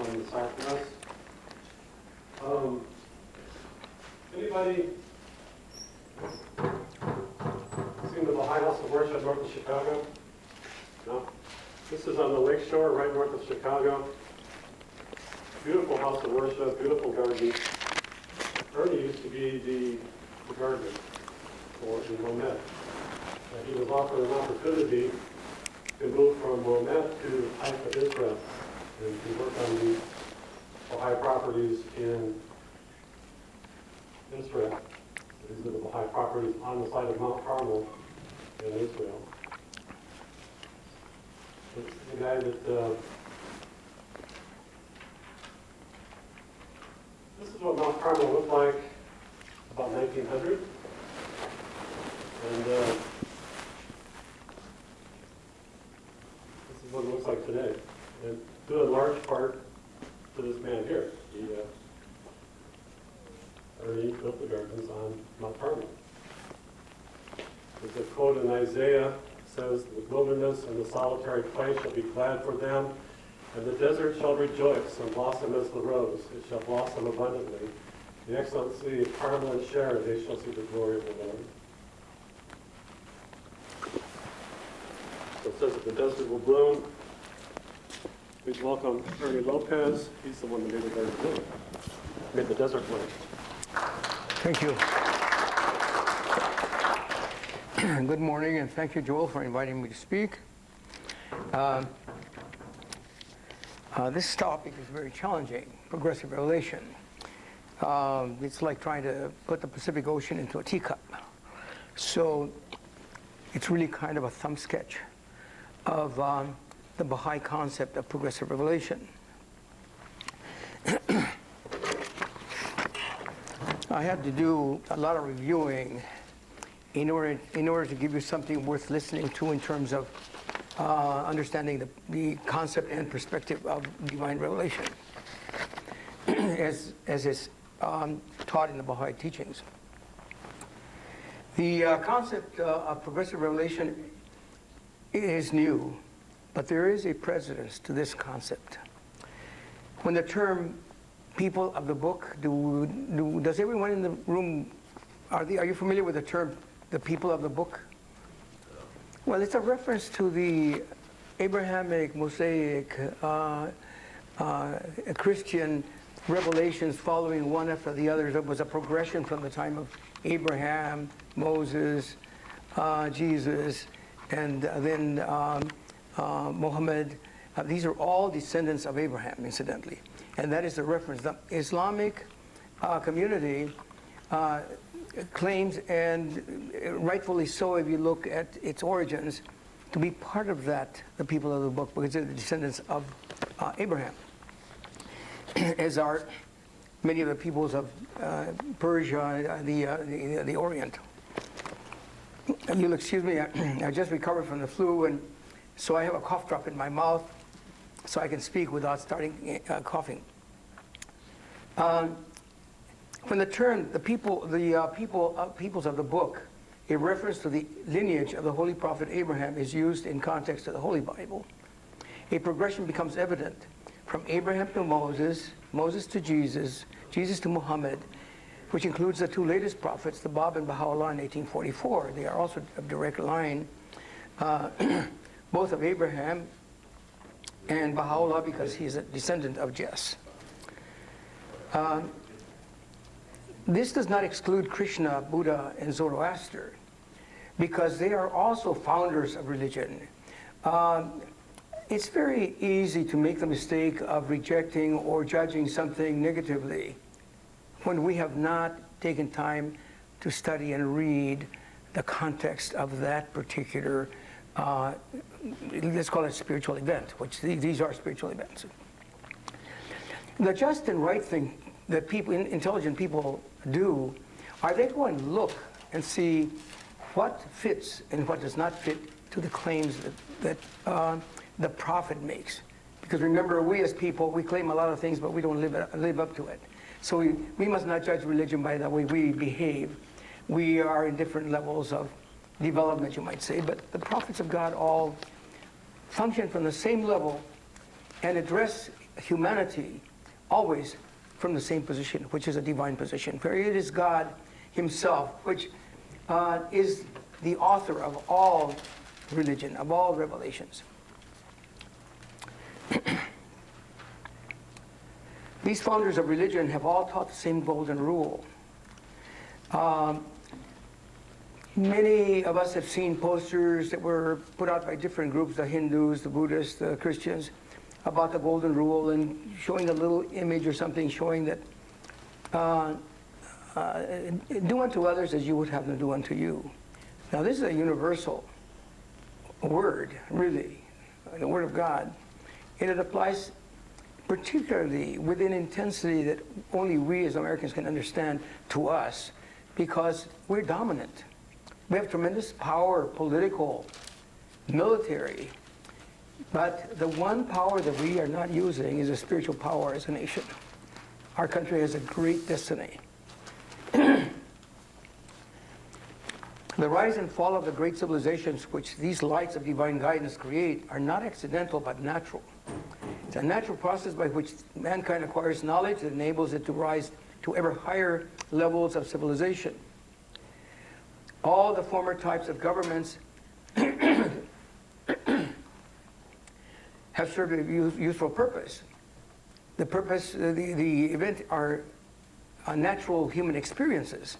out in the southwest. Anybody seen the Baha'i House of Worship north of Chicago? No? This is on the lake shore right north of Chicago. Beautiful house of worship, beautiful garden. Ernie used to be the gardener in Wilmette. He was offered an opportunity to move from Wilmette to Haifa, Israel, and to work on the Baha'i properties in Israel. These are the Baha'i properties on the side of Mount Carmel in Israel. It's the guy that this is what Mount Carmel looked like about 1900, and this is what it looks like today. And due in large part to this man here. He Ernie built the gardens on Mount Carmel. There's a quote in Isaiah. Says, the wilderness and the solitary place shall be glad for them, and the desert shall rejoice and blossom as the rose. It shall blossom abundantly. The excellency of Carmel and Sharon, they shall see the glory of the Lord. So it says that the desert will bloom. Please welcome Ernie Lopez. He's the one that made the garden bloom. Made the desert bloom. Thank you. Good morning, and thank you, Joel, for inviting me to speak. This topic is very challenging, progressive revelation. It's like trying to put the Pacific Ocean into a teacup. So it's really kind of a thumb sketch of the Baha'i concept of progressive revelation. I had to do a lot of reviewing in order to give you something worth listening to in terms of understanding the concept and perspective of divine revelation as is taught in the Baha'i teachings. The concept of progressive revelation is new, but there is a precedence to this concept. When the term people of the book, does everyone in the room, are you familiar with the term the people of the book? Well, it's a reference to the Abrahamic, Mosaic, Christian revelations following one after the other. It was a progression from the time of Abraham, Moses, Jesus, and then Muhammad. These are all descendants of Abraham, incidentally. And that is the reference. The Islamic community claims, and rightfully so if you look at its origins, to be part of that, the people of the book, because they're the descendants of Abraham, as are many of the peoples of Persia, the Orient. And you'll excuse me, I just recovered from the flu, and so I have a cough drop in my mouth, so I can speak without starting coughing. When the term peoples of the book, a reference to the lineage of the Holy Prophet Abraham, is used in context of the Holy Bible, a progression becomes evident from Abraham to Moses, Moses to Jesus, Jesus to Muhammad, which includes the two latest prophets, the Bab and Baha'u'llah in 1844. They are also a direct line, both of Abraham and Baha'u'llah, because he is a descendant of Jess. This does not exclude Krishna, Buddha, and Zoroaster, because they are also founders of religion. It's very easy to make the mistake of rejecting or judging something negatively when we have not taken time to study and read the context of that particular, let's call it spiritual event, which these are spiritual events. The just and right thing that people, intelligent people do, are they go and look and see what fits and what does not fit to the claims that the prophet makes. Because remember, we as people, we claim a lot of things, but we don't live up to it. So we must not judge religion by the way we behave. We are in different levels of development, you might say, but the prophets of God all function from the same level and address humanity always from the same position, which is a divine position. For it is God himself, which is the author of all religion, of all revelations. These founders of religion have all taught the same golden rule. Many of us have seen posters that were put out by different groups, the Hindus, the Buddhists, the Christians, about the golden rule and showing a little image or something showing that do unto others as you would have them do unto you. Now this is a universal word, really, the Word of God, and it applies particularly with an intensity that only we as Americans can understand to us, because we're dominant. We have tremendous power, political, military, but the one power that we are not using is a spiritual power as a nation. Our country has a great destiny. The rise and fall of the great civilizations which these lights of divine guidance create are not accidental but natural. It's a natural process by which mankind acquires knowledge that enables it to rise to ever higher levels of civilization. All the former types of governments have served a useful purpose. The purpose, the event are natural human experiences.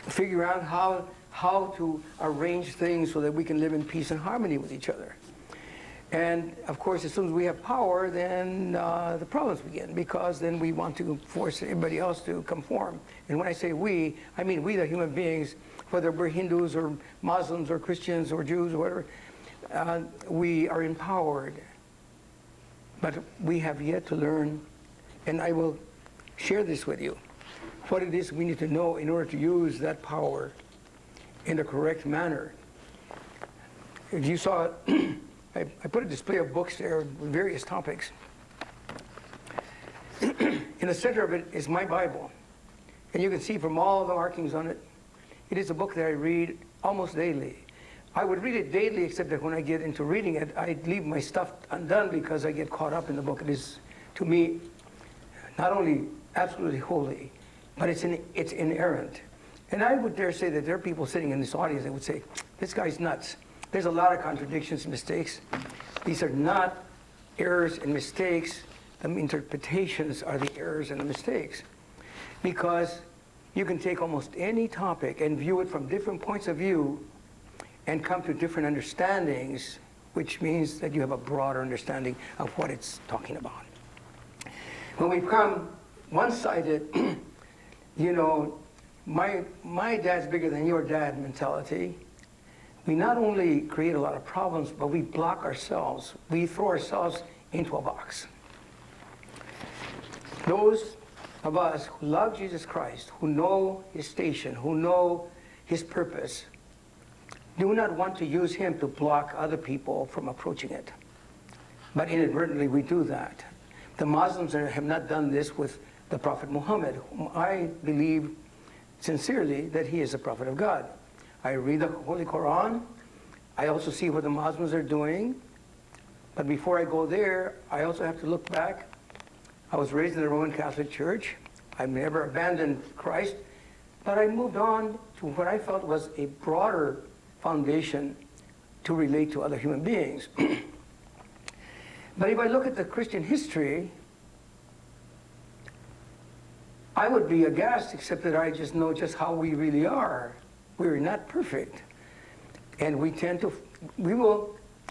Figure out how to arrange things so that we can live in peace and harmony with each other. And of course, as soon as we have power, then the problems begin, because then we want to force everybody else to conform. And when I say we, I mean we, the human beings, whether we're Hindus or Muslims or Christians or Jews or whatever, we are empowered. But we have yet to learn, and I will share this with you, what it is we need to know in order to use that power in the correct manner. If you saw it, I put a display of books there with various topics. In the center of it is my Bible. And you can see from all the markings on it, it is a book that I read almost daily. I would read it daily, except that when I get into reading it, I leave my stuff undone because I get caught up in the book. It is, to me, not only absolutely holy, but it's inerrant. And I would dare say that there are people sitting in this audience that would say, this guy's nuts. There's a lot of contradictions and mistakes. These are not errors and mistakes. The interpretations are the errors and the mistakes. Because you can take almost any topic and view it from different points of view and come to different understandings, which means that you have a broader understanding of what it's talking about. When we become one-sided, you know, my dad's bigger than your dad mentality, we not only create a lot of problems, but we block ourselves. We throw ourselves into a box. Those of us who love Jesus Christ, who know his station, who know his purpose, do not want to use him to block other people from approaching it. But inadvertently we do that. The Muslims have not done this with the Prophet Muhammad, whom I believe sincerely that he is the prophet of God. I read the Holy Quran. I also see what the Muslims are doing. But before I go there, I also have to look back. I was raised in the Roman Catholic Church. I've never abandoned Christ. But I moved on to what I felt was a broader foundation to relate to other human beings. But if I look at the Christian history, I would be aghast, except that I just know just how we really are. We're not perfect. And we tend to,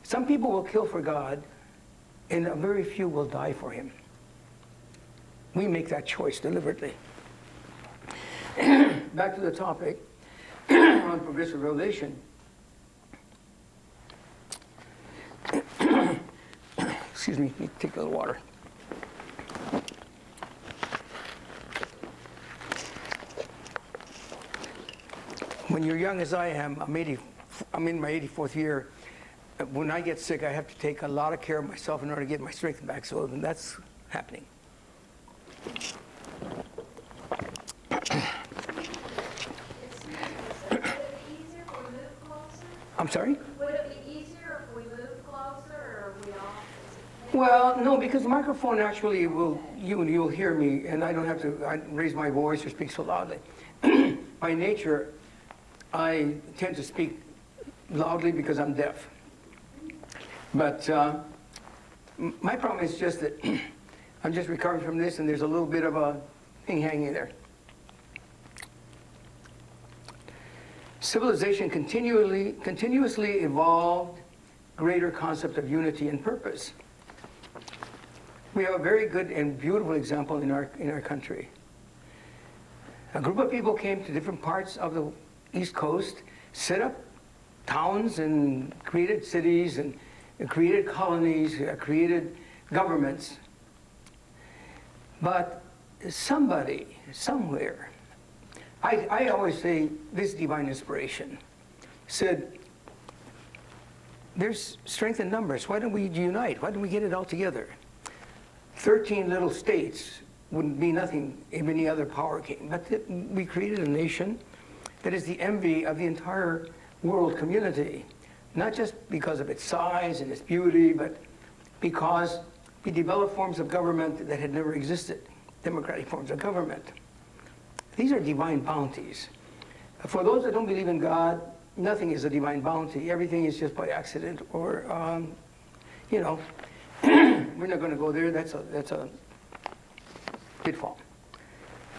some people will kill for God, and a very few will die for him. We make that choice deliberately. Back to the topic on progressive revelation. Excuse me, let me take a little water. When you're young as I am, I'm in my 84th year. When I get sick, I have to take a lot of care of myself in order to get my strength back, so that's happening. I'm sorry? Would it be easier if we move closer, or are we all? Well, no, because the microphone actually you'll hear me, and I don't have to raise my voice or speak so loudly. By nature, I tend to speak loudly because I'm deaf. But my problem is just that I'm just recovering from this, and there's a little bit of a thing hanging there. Civilization continuously evolved greater concept of unity and purpose. We have a very good and beautiful example in our country. A group of people came to different parts of the East Coast, set up towns and created cities and created colonies, created governments. But somebody, somewhere, I always say this divine inspiration, said, there's strength in numbers. Why don't we unite? Why don't we get it all together? 13 little states wouldn't be nothing if any other power came. But we created a nation that is the envy of the entire world community, not just because of its size and its beauty, but because we developed forms of government that had never existed, democratic forms of government. These are divine bounties. For those that don't believe in God, nothing is a divine bounty. Everything is just by accident or, you know, we're not going to go there. That's a pitfall.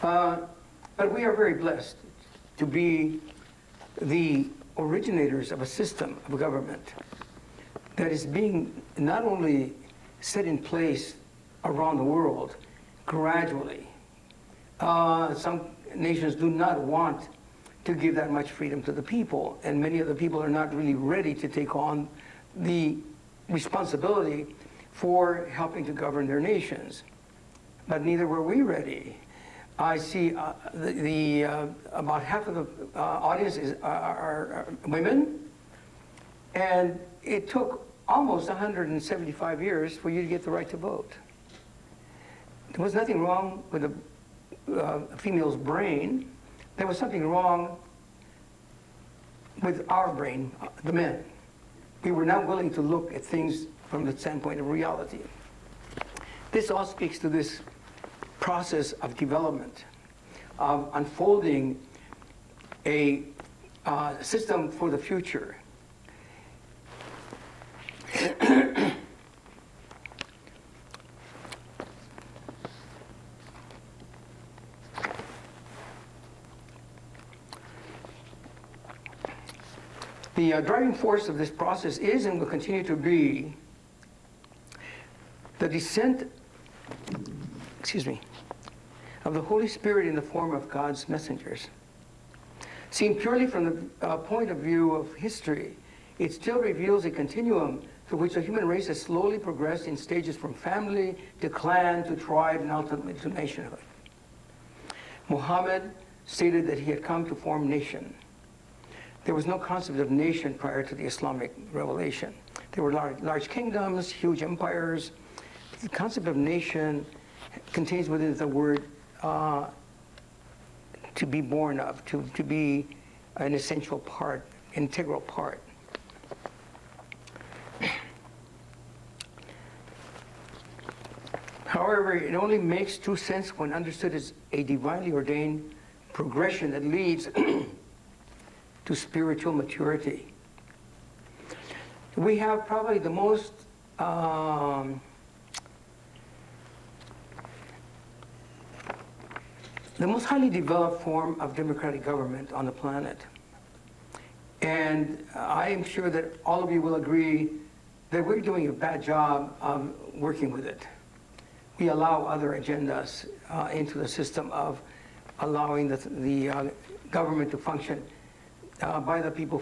But we are very blessed to be the originators of a system of government that is being not only set in place around the world gradually. Some nations do not want to give that much freedom to the people, and many of the people are not really ready to take on the responsibility for helping to govern their nations. But neither were we ready. I see about half of the audience are women, and it took almost 175 years for you to get the right to vote. There was nothing wrong with a female's brain. There was something wrong with our brain, the men. We were not willing to look at things from the standpoint of reality. This all speaks to this process of development, of unfolding a system for the future. The driving force of this process is and will continue to be the descent, of the Holy Spirit in the form of God's messengers. Seen purely from the point of view of history, it still reveals a continuum through which the human race has slowly progressed in stages from family to clan to tribe and ultimately to nationhood. Muhammad stated that he had come to form nation. There was no concept of nation prior to the Islamic revelation. There were large kingdoms, huge empires. The concept of nation contains within it the word to be born of, to be an essential part, integral part. However, it only makes true sense when understood as a divinely ordained progression that leads to spiritual maturity. We have probably the most highly developed form of democratic government on the planet. And I am sure that all of you will agree that we're doing a bad job of working with it. We allow other agendas into the system of allowing the government to function by the people,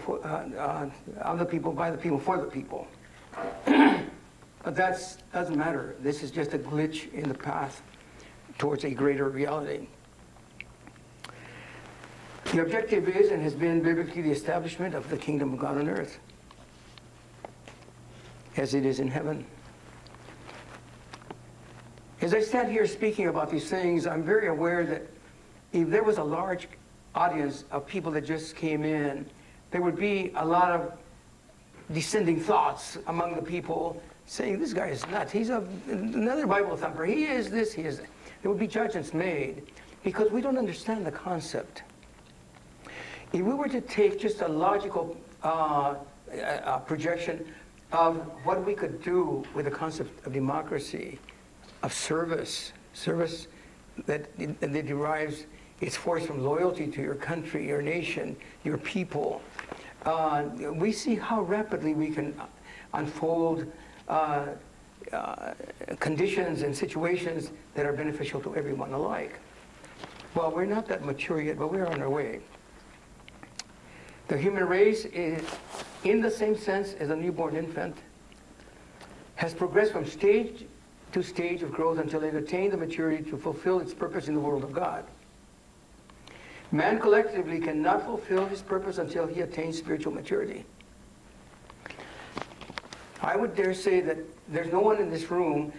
of the people, by the people, for the people. But that doesn't matter. This is just a glitch in the path towards a greater reality. The objective is and has been biblically the establishment of the kingdom of God on earth, as it is in heaven. As I stand here speaking about these things, I'm very aware that if there was a large audience of people that just came in, there would be a lot of descending thoughts among the people saying, this guy is nuts. He's another Bible thumper. He is this, he is that. There would be judgments made because we don't understand the concept. If we were to take just a logical projection of what we could do with the concept of democracy, of service that derives its force from loyalty to your country, your nation, your people, we see how rapidly we can unfold conditions and situations that are beneficial to everyone alike. Well, we're not that mature yet, but we're on our way. The human race is, in the same sense as a newborn infant, has progressed from stage to stage of growth until it attained the maturity to fulfill its purpose in the world of God. Man collectively cannot fulfill his purpose until he attains spiritual maturity. I would dare say that there's no one in this room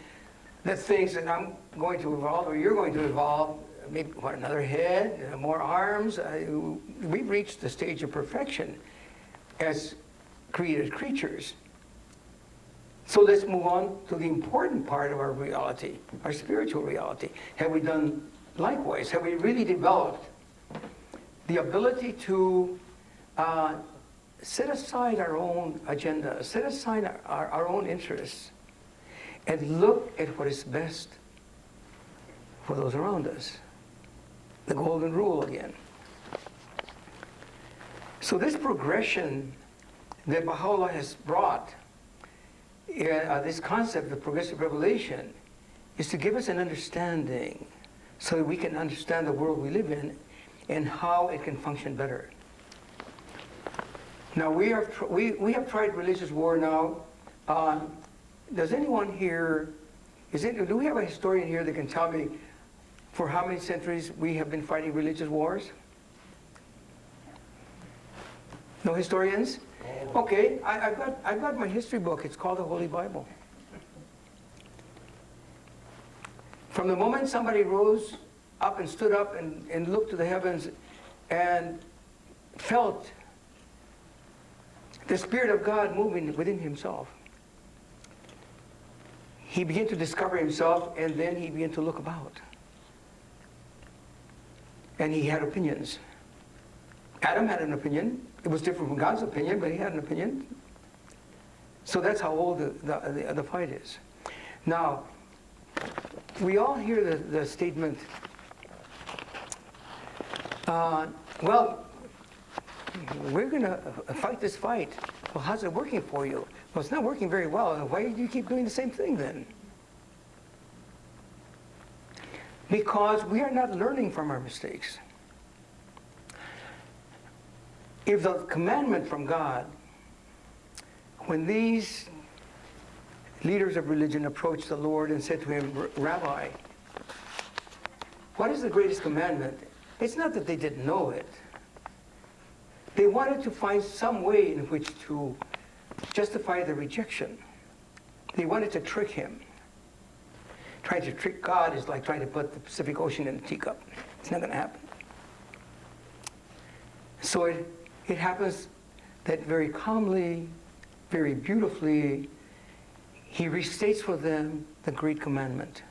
that thinks that I'm going to evolve or you're going to evolve, maybe what, another head, more arms. We've reached the stage of perfection as created creatures. So let's move on to the important part of our reality, our spiritual reality. Have we done likewise? Have we really developed the ability to set aside our own agenda, set aside our own interests, and look at what is best for those around us? The golden rule again. So this progression that Baha'u'llah has brought, this concept of progressive revelation, is to give us an understanding so that we can understand the world we live in and how it can function better. Now we have tried religious war now. Does anyone here, do we have a historian here that can tell me for how many centuries we have been fighting religious wars? No historians? Okay, I've got my history book. It's called the Holy Bible. From the moment somebody rose up and stood up and looked to the heavens and felt the Spirit of God moving within himself, he began to discover himself, and then he began to look about. And he had opinions. Adam had an opinion. It was different from God's opinion, but he had an opinion. So that's how old the fight is. Now, we all hear the statement, well, we're going to fight this fight. Well, how's it working for you? Well, it's not working very well. Why do you keep doing the same thing then? Because we are not learning from our mistakes. If the commandment from God, when these leaders of religion approached the Lord and said to him, Rabbi, what is the greatest commandment? It's not that they didn't know it. They wanted to find some way in which to justify the rejection. They wanted to trick him. Trying to trick God is like trying to put the Pacific Ocean in a teacup. It's not going to happen. So it happens that very calmly, very beautifully, he restates for them the great commandment.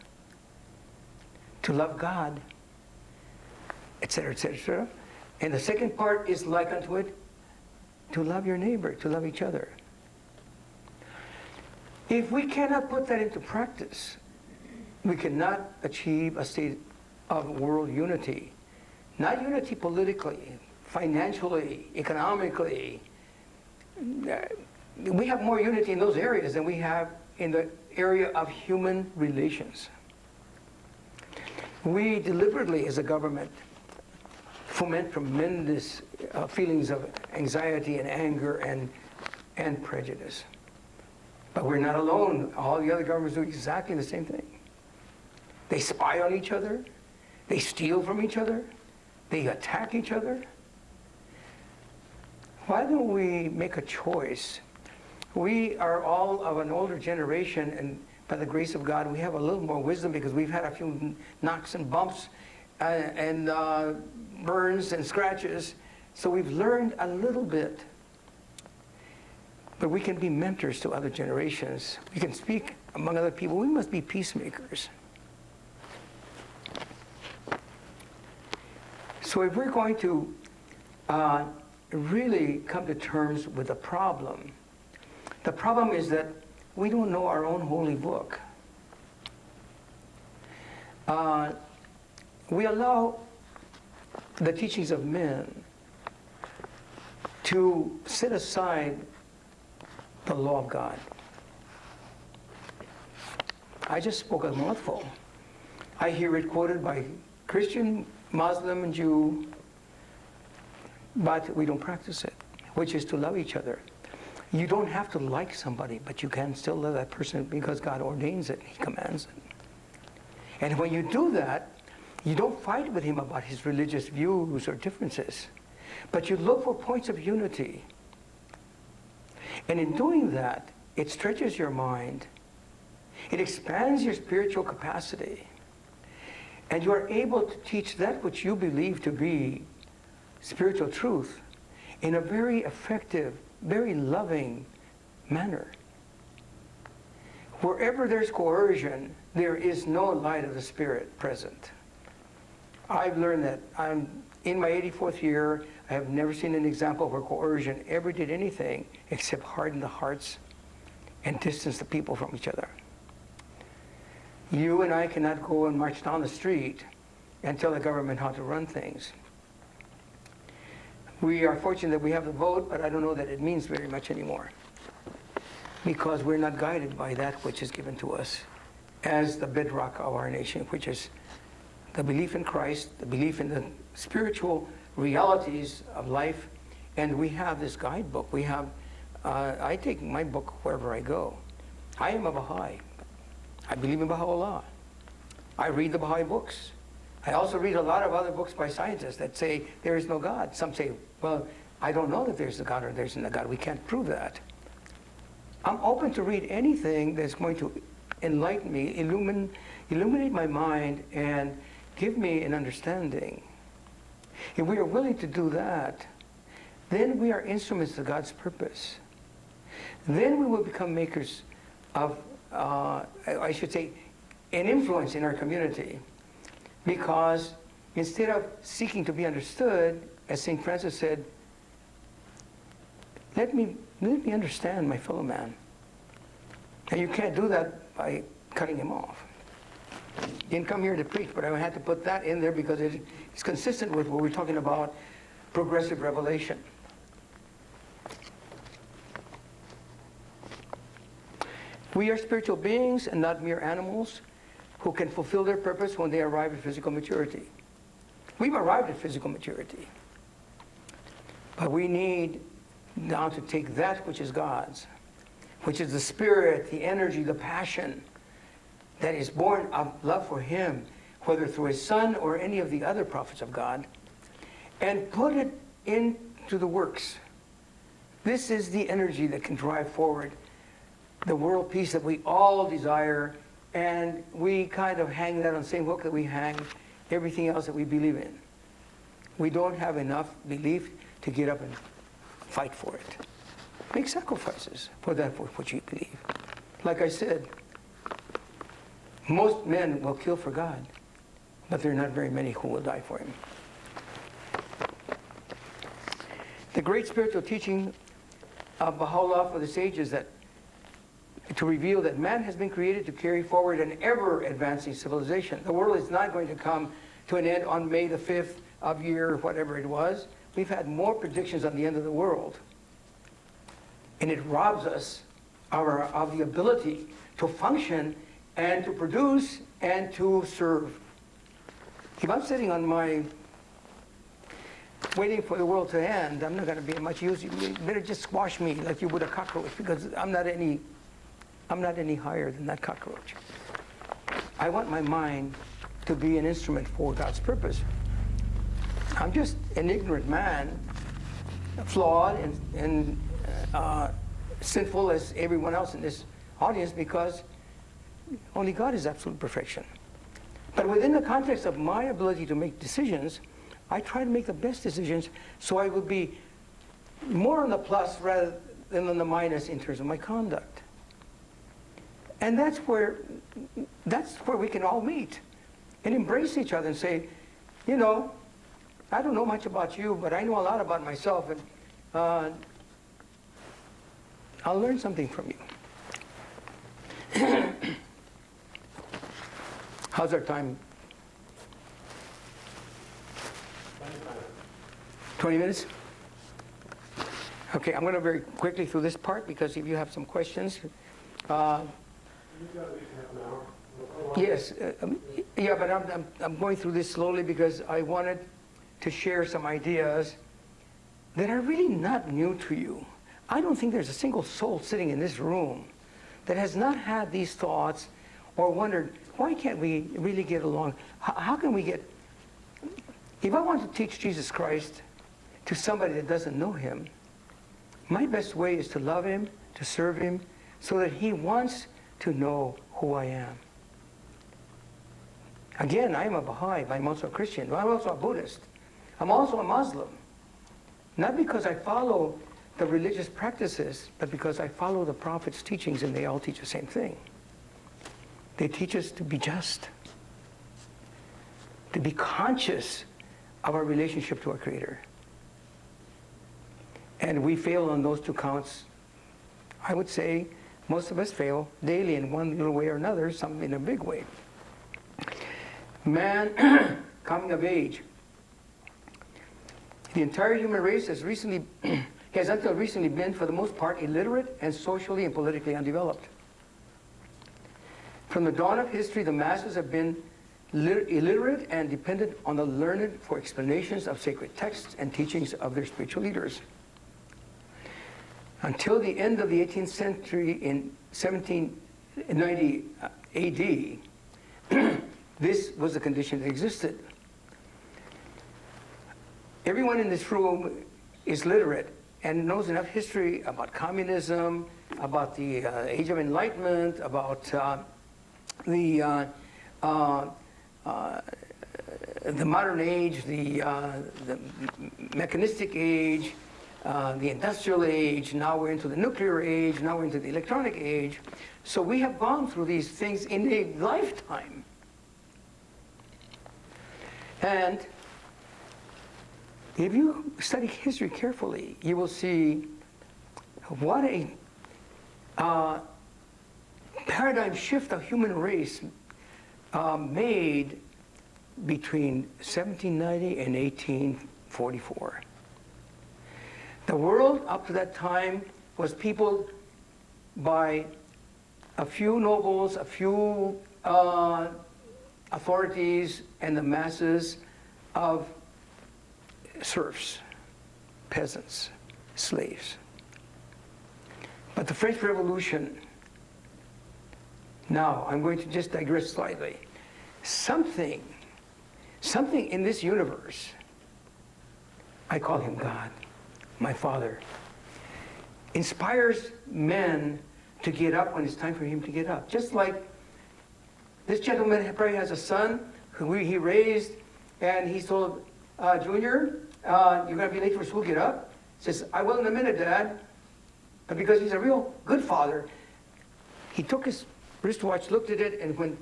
To love God, etc., etc. And the second part is like unto it, to love your neighbor, to love each other. If we cannot put that into practice, we cannot achieve a state of world unity. Not unity politically, financially, economically. We have more unity in those areas than we have in the area of human relations. We deliberately, as a government, foment tremendous feelings of anxiety and anger and prejudice. But we're not alone. All the other governments do exactly the same thing. They spy on each other. They steal from each other. They attack each other. Why don't we make a choice? We are all of an older generation, and by the grace of God, we have a little more wisdom because we've had a few knocks and bumps and burns and scratches. So we've learned a little bit. but we can be mentors to other generations. We can speak among other people. We must be peacemakers. So if we're going to really come to terms with the problem is that we don't know our own holy book. We allow the teachings of men to set aside the law of God. I just spoke a mouthful. I hear it quoted by Christian, Muslim, and Jew, but we don't practice it, which is to love each other. You don't have to like somebody, but you can still love that person because God ordains it, He commands it. And when you do that, you don't fight with him about his religious views or differences, but you look for points of unity. And in doing that, it stretches your mind, it expands your spiritual capacity, and you are able to teach that which you believe to be spiritual truth in a very effective, very loving manner. Wherever there's coercion, there is no light of the Spirit present. I've learned that. I'm in my 84th year. I have never seen an example where coercion ever did anything except harden the hearts and distance the people from each other. You and I cannot go and march down the street and tell the government how to run things. We are fortunate that we have the vote, but I don't know that it means very much anymore, because we're not guided by that which is given to us as the bedrock of our nation, which is the belief in Christ, the belief in the spiritual realities of life. And we have this guidebook. We have, I take my book wherever I go. I am a Baha'i. I believe in Baha'u'llah. I read the Baha'i books. I also read a lot of other books by scientists that say there is no God. Some say, well, I don't know that there's a God or there's no God. We can't prove that. I'm open to read anything that's going to enlighten me, illuminate my mind, and give me an understanding. If we are willing to do that, then we are instruments of God's purpose. Then we will become makers of, I should say, an influence in our community. Because instead of seeking to be understood, as St. Francis said, let me understand my fellow man. And you can't do that by cutting him off. Didn't come here to preach, but I had to put that in there because it's consistent with what we're talking about, progressive revelation. We are spiritual beings and not mere animals who can fulfill their purpose when they arrive at physical maturity. We've arrived at physical maturity. But we need now to take that which is God's, which is the spirit, the energy, the passion that is born of love for Him, whether through His Son or any of the other prophets of God, and put it into the works. This is the energy that can drive forward the world peace that we all desire, and we kind of hang that on the same hook that we hang everything else that we believe in. We don't have enough belief to get up and fight for it. Make sacrifices for that for which you believe. Like I said, most men will kill for God, but there are not very many who will die for Him. The great spiritual teaching of Baha'u'llah for the sages that to reveal that man has been created to carry forward an ever-advancing civilization. The world is not going to come to an end on May the 5th of year, whatever it was. We've had more predictions on the end of the world. And it robs us of the ability to function and to produce and to serve. If I'm sitting on my, waiting for the world to end, I'm not going to be of much use. You better just squash me like you would a cockroach, because I'm not any higher than that cockroach. I want my mind to be an instrument for God's purpose. I'm just an ignorant man, flawed and sinful as everyone else in this audience, because only God is absolute perfection. But within the context of my ability to make decisions, I try to make the best decisions so I will be more on the plus rather than on the minus in terms of my conduct. And that's where we can all meet and embrace each other and say, you know, I don't know much about you, but I know a lot about myself, and I'll learn something from you. How's our time? 20 minutes? Okay, I'm going to very quickly through this part because if you have some questions. You've got at least half an hour. Yes, yeah, but I'm going through this slowly because I wanted to share some ideas that are really not new to you. I don't think there's a single soul sitting in this room that has not had these thoughts or wondered, why can't we really get along? How can we get... If I want to teach Jesus Christ to somebody that doesn't know him, my best way is to love him, to serve him, so that he wants to know who I am. Again, I am a Baha'i, but I'm also a Christian. But I'm also a Buddhist. I'm also a Muslim. Not because I follow the religious practices, but because I follow the Prophet's teachings, and they all teach the same thing. They teach us to be just, to be conscious of our relationship to our Creator. And we fail on those two counts. I would say most of us fail daily in one little way or another, some in a big way. Man coming of age. The entire human race has until recently been, for the most part, illiterate and socially and politically undeveloped. From the dawn of history, the masses have been illiterate and dependent on the learned for explanations of sacred texts and teachings of their spiritual leaders. Until the end of the 18th century in 1790 AD, this was the condition that existed. Everyone in this room is literate and knows enough history about communism, about the Age of Enlightenment, about the modern age, the mechanistic age, the industrial age. Now we're into the nuclear age. Now we're into the electronic age. So we have gone through these things in a lifetime. And if you study history carefully, you will see what a paradigm shift of human race made between 1790 and 1844. The world up to that time was peopled by a few nobles, a few authorities, and the masses of serfs, peasants, slaves. But the French Revolution, now I'm going to just digress slightly, something in this universe, I call him God, my Father, inspires men to get up when it's time for him to get up. Just like this gentleman probably has a son who he raised, and he told Junior, you're going to be late for school, get up. He says, I will in a minute, Dad. But because he's a real good father, he took his wristwatch, looked at it, and when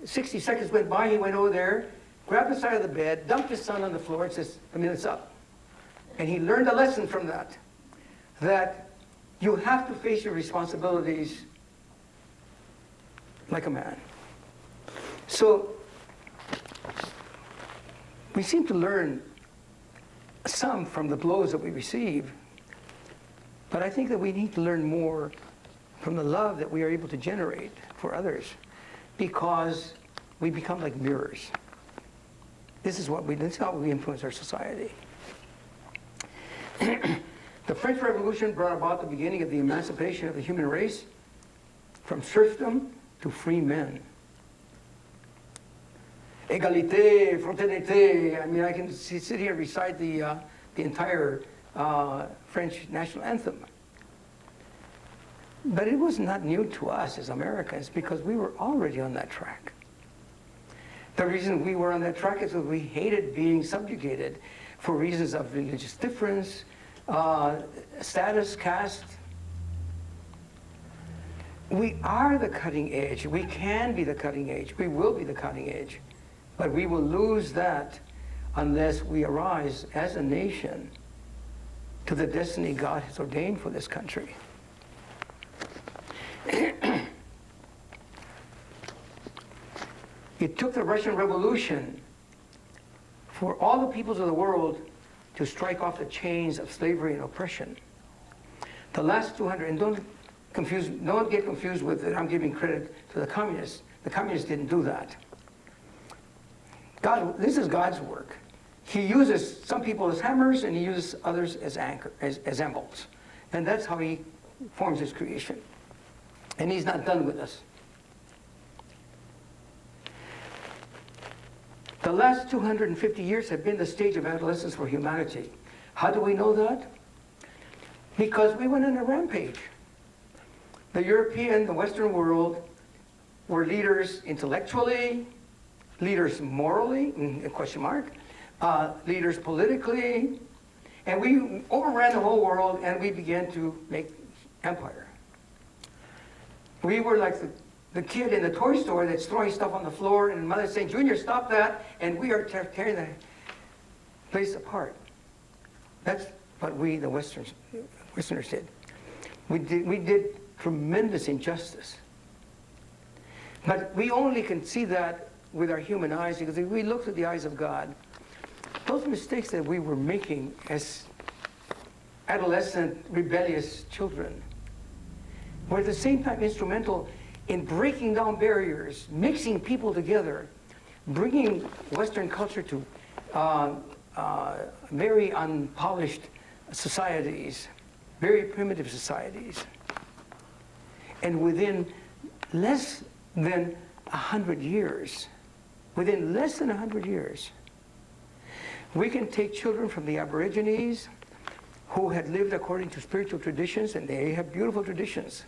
60 seconds went by, he went over there, grabbed the side of the bed, dumped his son on the floor, and says, a minute's up. And he learned a lesson from that, that you have to face your responsibilities like a man. So we seem to learn some from the blows that we receive, but I think that we need to learn more from the love that we are able to generate for others, because we become like mirrors. This is how we influence our society. The French Revolution brought about the beginning of the emancipation of the human race from serfdom to free men. Égalité, fraternité. I mean, I can sit here and recite the entire French national anthem. But it was not new to us as Americans, because we were already on that track. The reason we were on that track is that we hated being subjugated for reasons of religious difference, status, caste, We are the cutting edge. We can be the cutting edge. We will be the cutting edge. But we will lose that unless we arise as a nation to the destiny God has ordained for this country. It took the Russian Revolution for all the peoples of the world to strike off the chains of slavery and oppression. The last 200, and don't get confused with it, I'm giving credit to the communists. The communists didn't do that. God, this is God's work. He uses some people as hammers and he uses others as anvils. And that's how he forms his creation. And he's not done with us. The last 250 years have been the stage of adolescence for humanity. How do we know that? Because we went on a rampage. The European, the Western world were leaders intellectually, leaders morally, question mark, leaders politically, and we overran the whole world and we began to make empire. We were like the kid in the toy store that's throwing stuff on the floor and the mother's saying, Junior, stop that, and we are tearing the place apart. That's what we, the Westerners did. We did tremendous injustice. But we only can see that with our human eyes, because if we look through the eyes of God, those mistakes that we were making as adolescent, rebellious children were at the same time instrumental in breaking down barriers, mixing people together, bringing Western culture to very unpolished societies, very primitive societies. And within less than 100 years, we can take children from the Aborigines who had lived according to spiritual traditions, and they have beautiful traditions.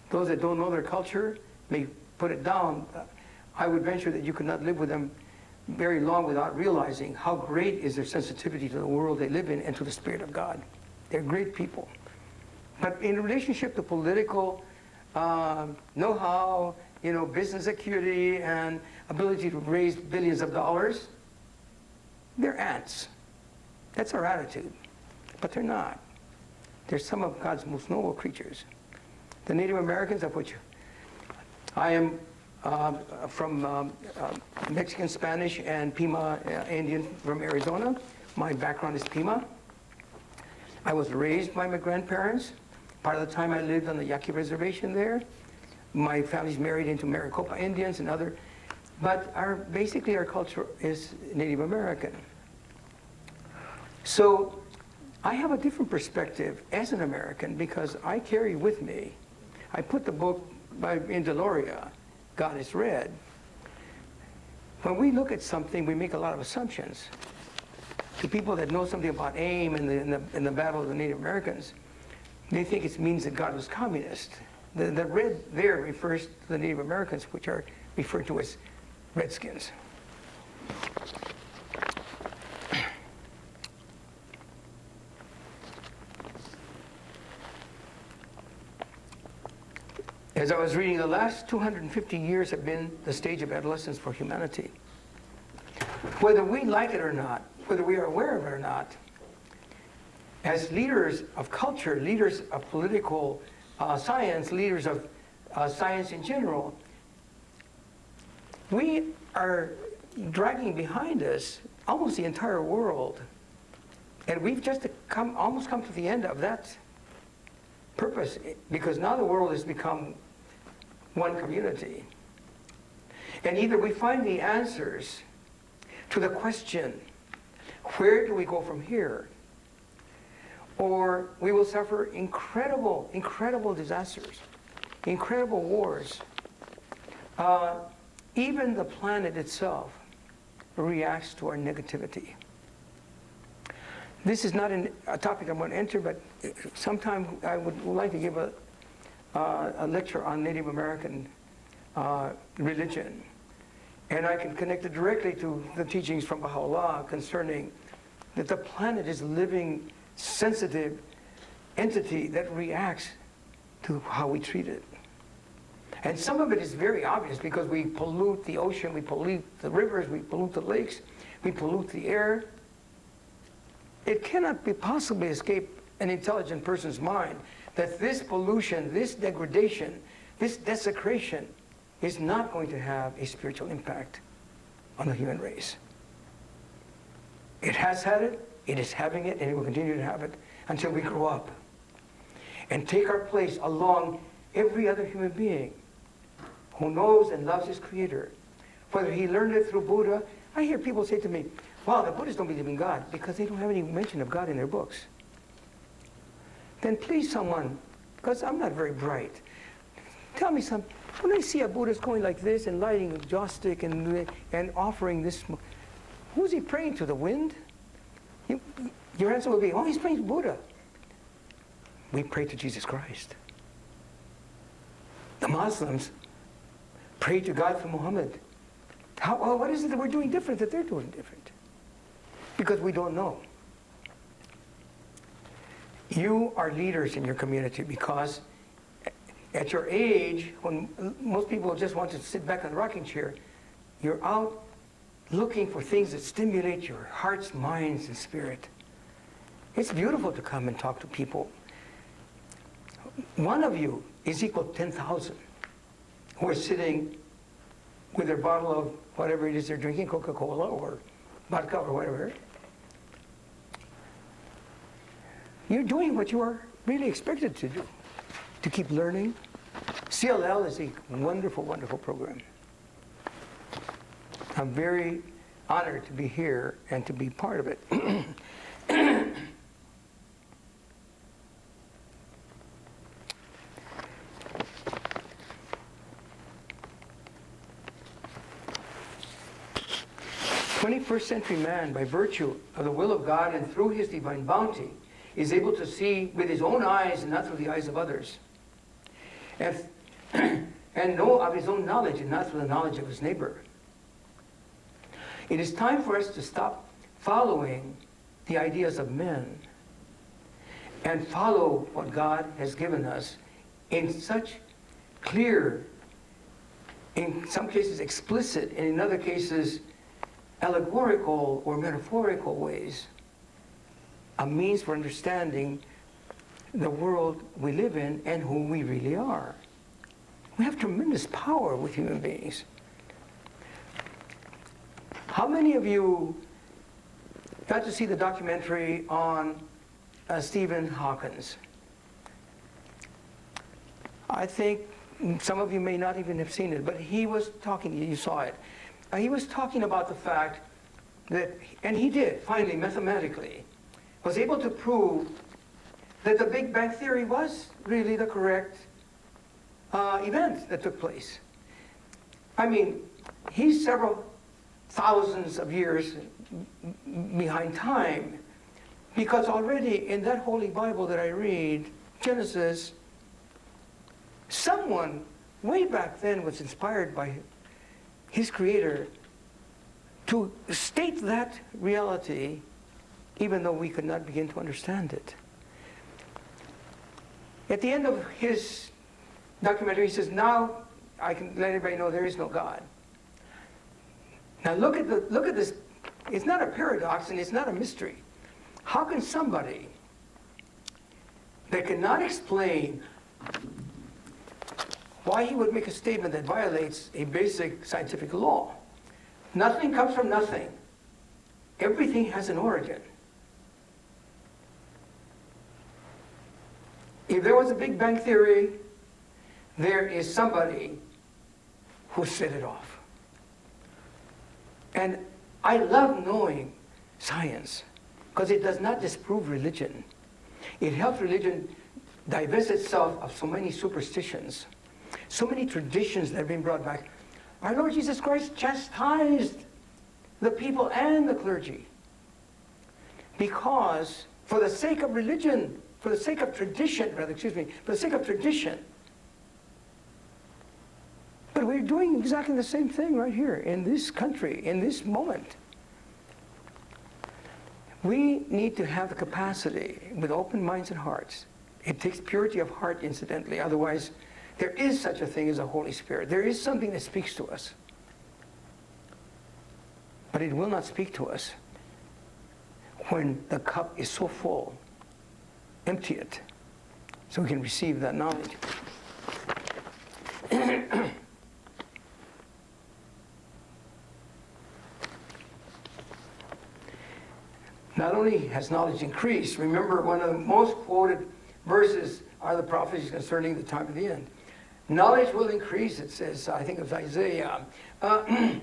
Those that don't know their culture may put it down. I would venture that you could not live with them very long without realizing how great is their sensitivity to the world they live in and to the Spirit of God. They're great people. But in relationship to political know-how, business acuity, and ability to raise billions of dollars, they're ants. That's our attitude. But they're not. They're some of God's most noble creatures. The Native Americans, of which I am from Mexican, Spanish, and Pima Indian from Arizona. My background is Pima. I was raised by my grandparents. Part of the time I lived on the Yaqui Reservation there. My family's married into Maricopa Indians and other, but basically our culture is Native American. So I have a different perspective as an American because I carry with me, I put the book in Deloria, God is Red. When we look at something, we make a lot of assumptions. To people that know something about AIM and the battle of the Native Americans, they think it means that God was communist. The red there refers to the Native Americans, which are referred to as Redskins. As I was reading, the last 250 years have been the stage of adolescence for humanity. Whether we like it or not, whether we are aware of it or not, as leaders of culture, leaders of political science, leaders of science in general, we are dragging behind us almost the entire world. And we've just almost come to the end of that purpose, because now the world has become one community. And either we find the answers to the question, where do we go from here? Or we will suffer incredible, incredible disasters, incredible wars. Even the planet itself reacts to our negativity. This is not a topic I'm going to enter, but sometime I would like to give a lecture on Native American religion. And I can connect it directly to the teachings from Baha'u'llah concerning that the planet is a living, sensitive entity that reacts to how we treat it. And some of it is very obvious because we pollute the ocean, we pollute the rivers, we pollute the lakes, we pollute the air. It cannot be possibly escape an intelligent person's mind that this pollution, this degradation, this desecration is not going to have a spiritual impact on the human race. It has had it, it is having it, and it will continue to have it until we grow up and take our place along every other human being who knows and loves his Creator. Whether he learned it through Buddha. I hear people say to me, wow, the Buddhists don't believe in God because they don't have any mention of God in their books. Then please someone, because I'm not very bright, tell me something. When I see a Buddhist going like this and lighting a joss stick and offering this, who's he praying to, the wind? Your answer would be, oh, he's praying to Buddha. We pray to Jesus Christ. The Muslims pray to God through Muhammad. What is it that we're doing different that they're doing different? Because we don't know. You are leaders in your community because at your age, when most people just want to sit back in a rocking chair, you're out looking for things that stimulate your hearts, minds, and spirit. It's beautiful to come and talk to people. One of you is equal to 10,000 who are sitting with their bottle of whatever it is they're drinking, Coca-Cola or vodka or whatever. You're doing what you are really expected to do, to keep learning. CLL is a wonderful, wonderful program. I'm very honored to be here and to be part of it. 21st century man, by virtue of the will of God and through his divine bounty, is able to see with his own eyes and not through the eyes of others, and know of his own knowledge and not through the knowledge of his neighbor. It is time for us to stop following the ideas of men and follow what God has given us in such clear, in some cases explicit, and in other cases allegorical or metaphorical ways, a means for understanding the world we live in and who we really are. We have tremendous power with human beings. How many of you got to see the documentary on Stephen Hawkins? I think some of you may not even have seen it, but he was talking, you saw it. He was talking about the fact that, and he did, finally, mathematically, was able to prove that the Big Bang Theory was really the correct event that took place. I mean, he's several thousands of years behind time, because already in that Holy Bible that I read, Genesis, someone way back then was inspired by his Creator to state that reality, even though we could not begin to understand it. At the end of his documentary, he says, now I can let everybody know there is no God. Now look at this. It's not a paradox and it's not a mystery. How can somebody that cannot explain why he would make a statement that violates a basic scientific law? Nothing comes from nothing. Everything has an origin. If there was a Big Bang Theory, there is somebody who set it off. And I love knowing science because it does not disprove religion. It helps religion divest itself of so many superstitions, so many traditions that have been brought back. Our Lord Jesus Christ chastised the people and the clergy because for the sake of religion, for the sake of tradition, for the sake of tradition. But we're doing exactly the same thing right here in this country, in this moment. We need to have the capacity with open minds and hearts. It takes purity of heart, incidentally, otherwise There is such a thing as a Holy Spirit. There is something that speaks to us. But it will not speak to us when the cup is so full. Empty it so we can receive that knowledge. Not only has knowledge increased, remember one of the most quoted verses are the prophecies concerning the time of the end. Knowledge will increase, it says, I think it was Isaiah. I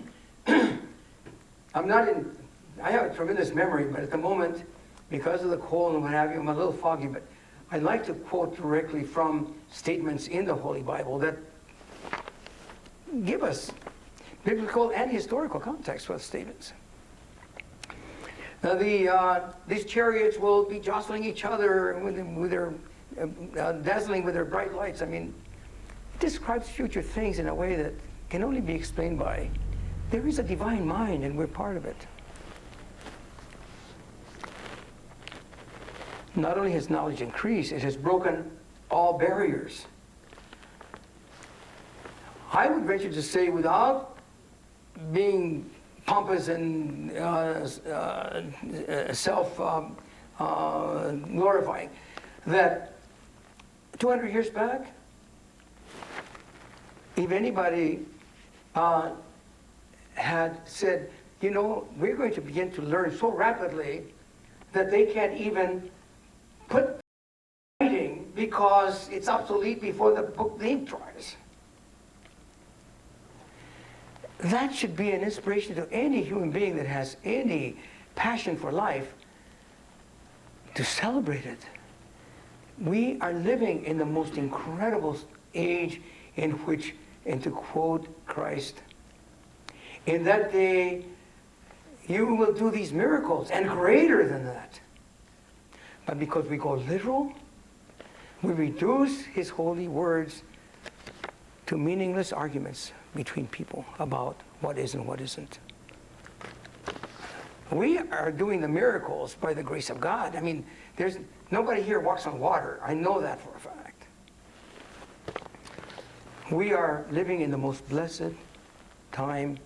have a tremendous memory, but at the moment, because of the cold and what have you, I'm a little foggy, but I'd like to quote directly from statements in the Holy Bible that give us biblical and historical context for the statements. These chariots will be jostling each other with their dazzling with their bright lights. I mean, it describes future things in a way that can only be explained by there is a divine mind and we're part of it. Not only has knowledge increased, it has broken all barriers. I would venture to say, without being pompous and self-glorifying, that 200 years back, if anybody had said, you know, we're going to begin to learn so rapidly that they can't even put writing because it's obsolete before the book the ink dries. That should be an inspiration to any human being that has any passion for life to celebrate it. We are living in the most incredible age in which, and to quote Christ, in that day you will do these miracles and greater than that. But because we go literal, we reduce his holy words to meaningless arguments between people about what is and what isn't. We are doing the miracles by the grace of God. I mean, there's nobody here walks on water. I know that for a fact. We are living in the most blessed time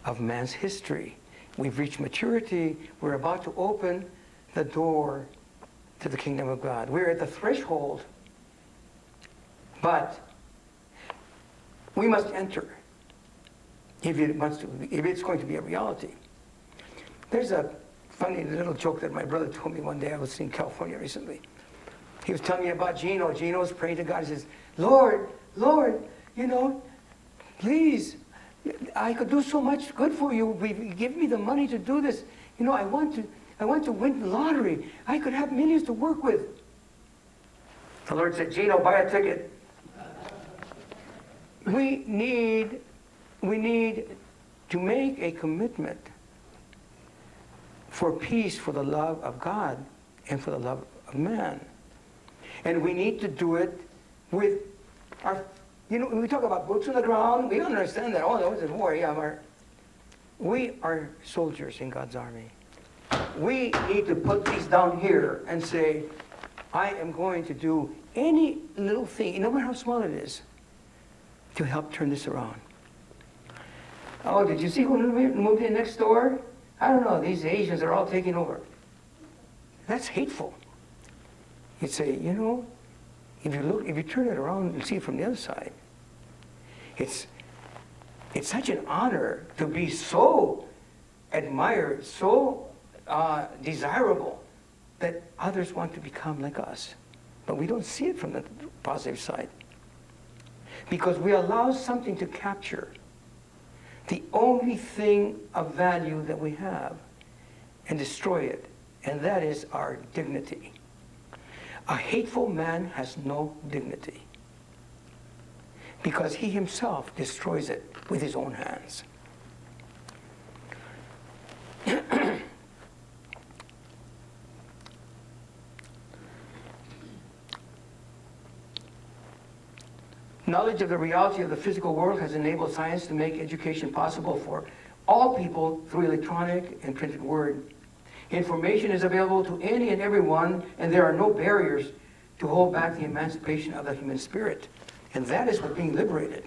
of man's history. We've reached maturity. We're about to open the door to the kingdom of God. We're at the threshold, but we must enter if it's going to be a reality. There's a funny little joke that my brother told me one day. I was in California recently. He was telling me about Gino. Gino was praying to God. He says, Lord, you know, please, I could do so much good for you. Give me the money to do this. You know, I want to win the lottery. I could have millions to work with. The Lord said, Gino, buy a ticket. We need to make a commitment for peace, for the love of God, and for the love of man. And we need to do it with our, you know, when we talk about boots on the ground, we don't understand that. Oh, that was a war. Yeah, we are soldiers in God's army. We need to put these down here and say, I am going to do any little thing, no matter how small it is, to help turn this around. Oh, did you see who moved in next door? I don't know, these Asians are all taking over. That's hateful. You'd say, you know, if you turn it around and see it from the other side, it's such an honor to be so admired, so desirable, that others want to become like us. But we don't see it from the positive side. Because we allow something to capture the only thing of value that we have and destroy it, and that is our dignity. A hateful man has no dignity because he himself destroys it with his own hands. Knowledge of the reality of the physical world has enabled science to make education possible for all people through electronic and printed word. Information is available to any and everyone, and there are no barriers to hold back the emancipation of the human spirit. And that is what's being liberated.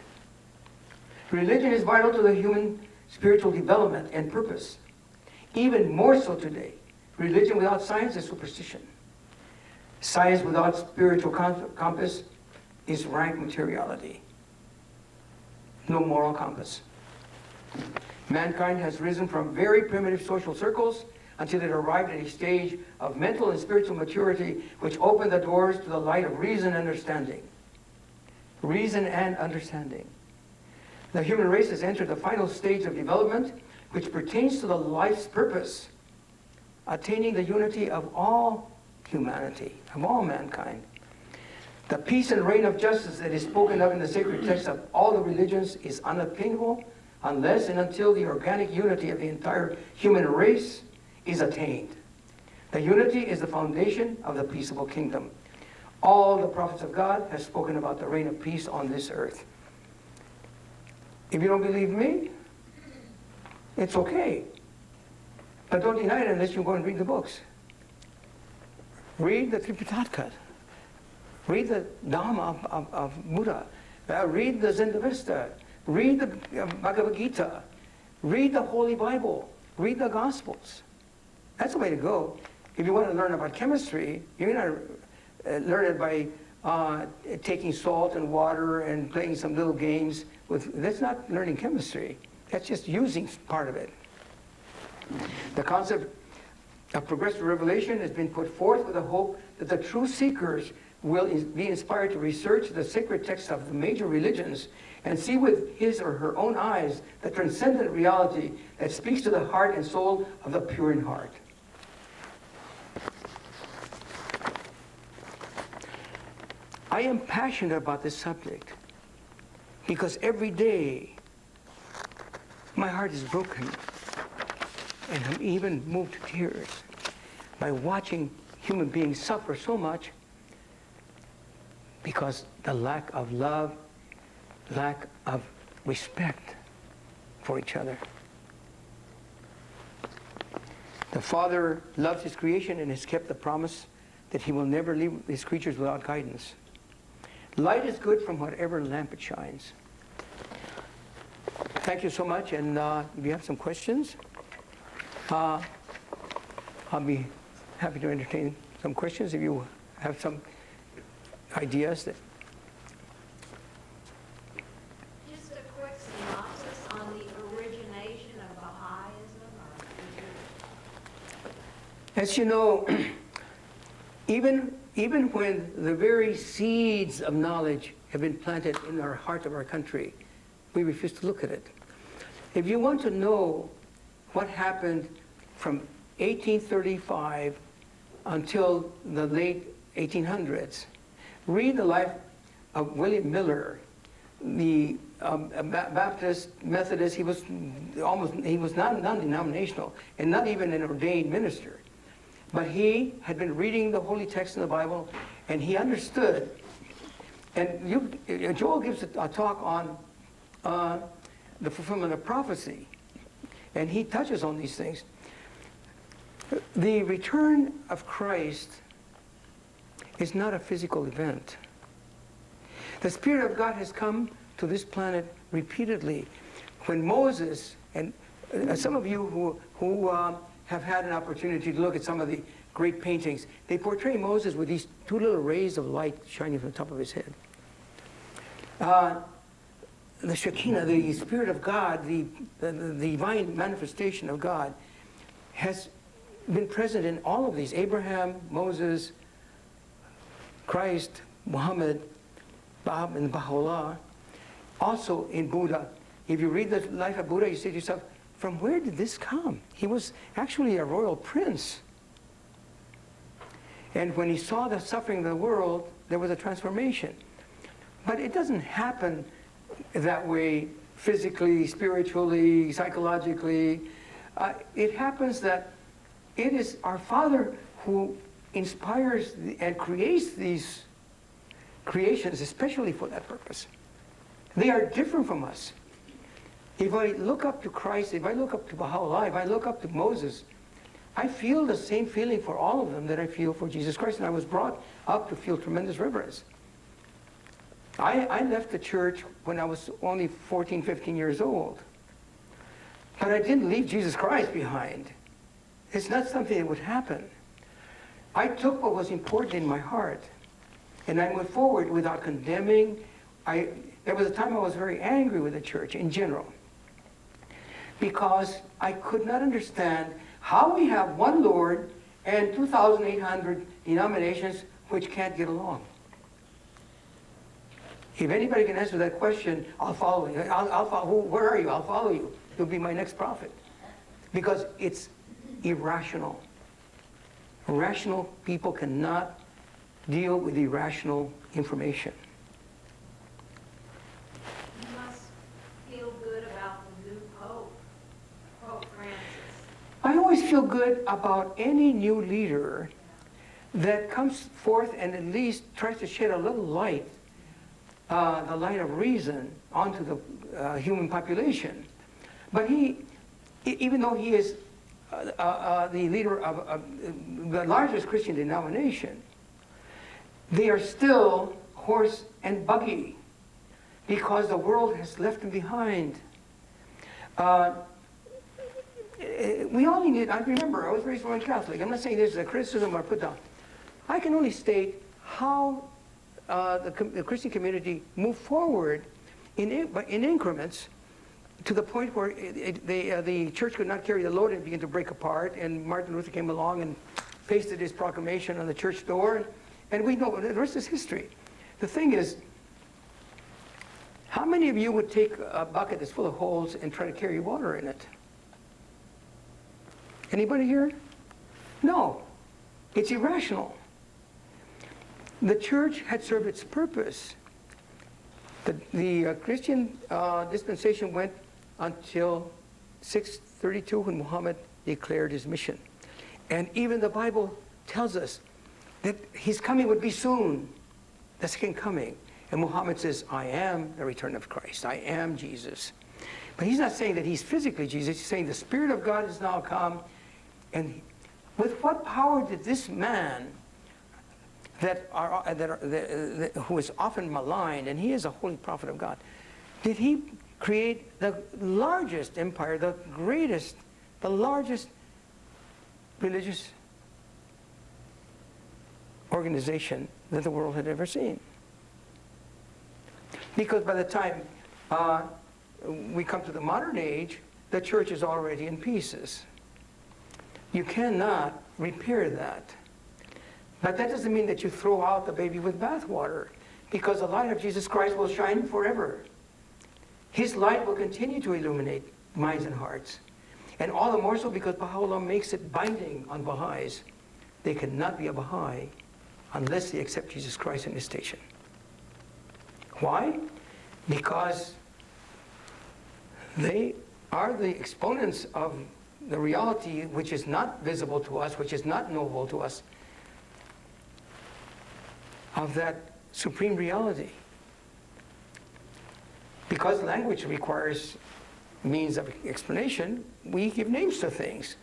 Religion is vital to the human spiritual development and purpose. Even more so today. Religion without science is superstition. Science without spiritual compass is rank materiality. No moral compass. Mankind has risen from very primitive social circles until it arrived at a stage of mental and spiritual maturity which opened the doors to the light of reason and understanding. Reason and understanding. The human race has entered the final stage of development which pertains to the life's purpose, attaining the unity of all humanity, of all mankind. The peace and reign of justice that is spoken of in the sacred texts of all the religions is unattainable unless and until the organic unity of the entire human race is attained. The unity is the foundation of the peaceable kingdom. All the prophets of God have spoken about the reign of peace on this earth. If you don't believe me, it's okay. But don't deny it unless you go and read the books. Read the Tripitaka. Read the Dhamma of Buddha. Read the Zendavesta. Read the Bhagavad Gita. Read the Holy Bible. Read the Gospels. That's the way to go. If you want to learn about chemistry, you're going to learn it by taking salt and water and playing some little games. That's not learning chemistry. That's just using part of it. The concept of progressive revelation has been put forth with the hope that the true seekers will be inspired to research the sacred texts of the major religions and see with his or her own eyes the transcendent reality that speaks to the heart and soul of the pure in heart. I am passionate about this subject because every day my heart is broken and I'm even moved to tears by watching human beings suffer so much because the lack of love, lack of respect for each other. The Father loves his creation and has kept the promise that he will never leave his creatures without guidance. Light is good from whatever lamp it shines. Thank you so much, and if you have some questions, I'll be happy to entertain some questions if you have some ideas that. Just a quick synopsis on the origination of Baha'ism. As you know, even when the very seeds of knowledge have been planted in our heart of our country, we refuse to look at it. If you want to know what happened from 1835 until the late 1800s, read the life of William Miller, the Baptist Methodist. He was not non-denominational and not even an ordained minister. But he had been reading the holy text in the Bible, and he understood. And Joel gives a talk on the fulfillment of prophecy, and he touches on these things. The return of Christ is not a physical event. The Spirit of God has come to this planet repeatedly. When Moses, and some of you who have had an opportunity to look at some of the great paintings, they portray Moses with these two little rays of light shining from the top of his head. The Shekinah, the Spirit of God, the divine manifestation of God, has been present in all of these. Abraham, Moses, Christ, Muhammad, and Baha'u'llah. Also in Buddha. If you read the life of Buddha, you say to yourself, from where did this come? He was actually a royal prince. And when he saw the suffering of the world, there was a transformation. But it doesn't happen that way physically, spiritually, psychologically. It happens that it is our Father who inspires and creates these creations, especially for that purpose. They are different from us. If I look up to Christ, if I look up to Baha'u'llah, if I look up to Moses, I feel the same feeling for all of them that I feel for Jesus Christ, and I was brought up to feel tremendous reverence. I left the church when I was only 14, 15 years old. But I didn't leave Jesus Christ behind. It's not something that would happen. I took what was important in my heart, and I went forward without condemning. There was a time I was very angry with the church in general, because I could not understand how we have one Lord and 2,800 denominations which can't get along. If anybody can answer that question, I'll follow you. I'll follow. Where are you? I'll follow you. You'll be my next prophet. Because it's irrational. Rational people cannot deal with irrational information. You must feel good about the new Pope, Pope Francis. I always feel good about any new leader that comes forth and at least tries to shed a little light, the light of reason, onto the human population. But even though he is the leader of the largest Christian denomination, they are still horse and buggy because the world has left them behind. We all need, I remember, I was raised Roman Catholic. I'm not saying this is a criticism or put down. I can only state how the Christian community moved forward in increments to the point where the church could not carry the load and began to break apart, and Martin Luther came along and pasted his proclamation on the church door, and we know the rest is history. The thing is, how many of you would take a bucket that's full of holes and try to carry water in it? Anybody here? No. It's irrational. The church had served its purpose. The Christian dispensation went until 632 when Muhammad declared his mission. And even the Bible tells us that his coming would be soon, the second coming. And Muhammad says, I am the return of Christ. I am Jesus. But he's not saying that he's physically Jesus. He's saying the Spirit of God has now come. And with what power did this man who is often maligned, and he is a holy prophet of God, did he create the largest empire, the greatest, the largest religious organization that the world had ever seen? Because by the time we come to the modern age, the church is already in pieces. You cannot repair that. But that doesn't mean that you throw out the baby with bathwater, because the light of Jesus Christ will shine forever. His light will continue to illuminate minds and hearts. And all the more so because Baha'u'llah makes it binding on Baha'is. They cannot be a Baha'i unless they accept Jesus Christ in his station. Why? Because they are the exponents of the reality which is not visible to us, which is not knowable to us, of that supreme reality. Because language requires means of explanation, we give names to things.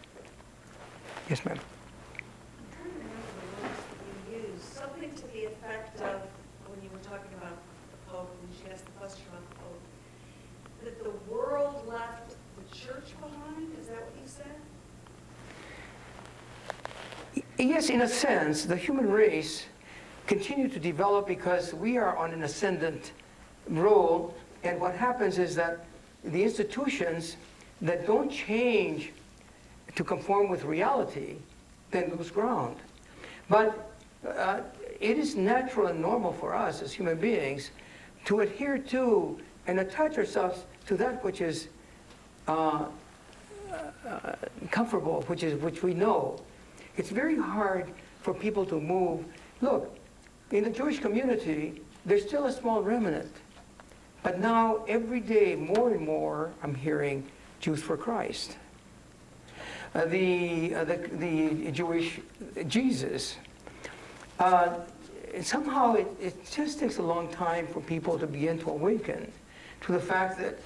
Yes, ma'am. I'm trying to remember the words that you used. Something to the effect of, when you were talking about the Pope, and she asked the question about the Pope, that the world left the church behind? Is that what you said? Yes, in a sense, the human race continued to develop because we are on an ascendant role, and what happens is that the institutions that don't change to conform with reality then lose ground. But it is natural and normal for us as human beings to adhere to and attach ourselves to that which is comfortable, which we know. It's very hard for people to move. Look, in the Jewish community, there's still a small remnant. But now, every day, more and more, I'm hearing Jews for Christ. The Jewish Jesus. Somehow, it just takes a long time for people to begin to awaken to the fact that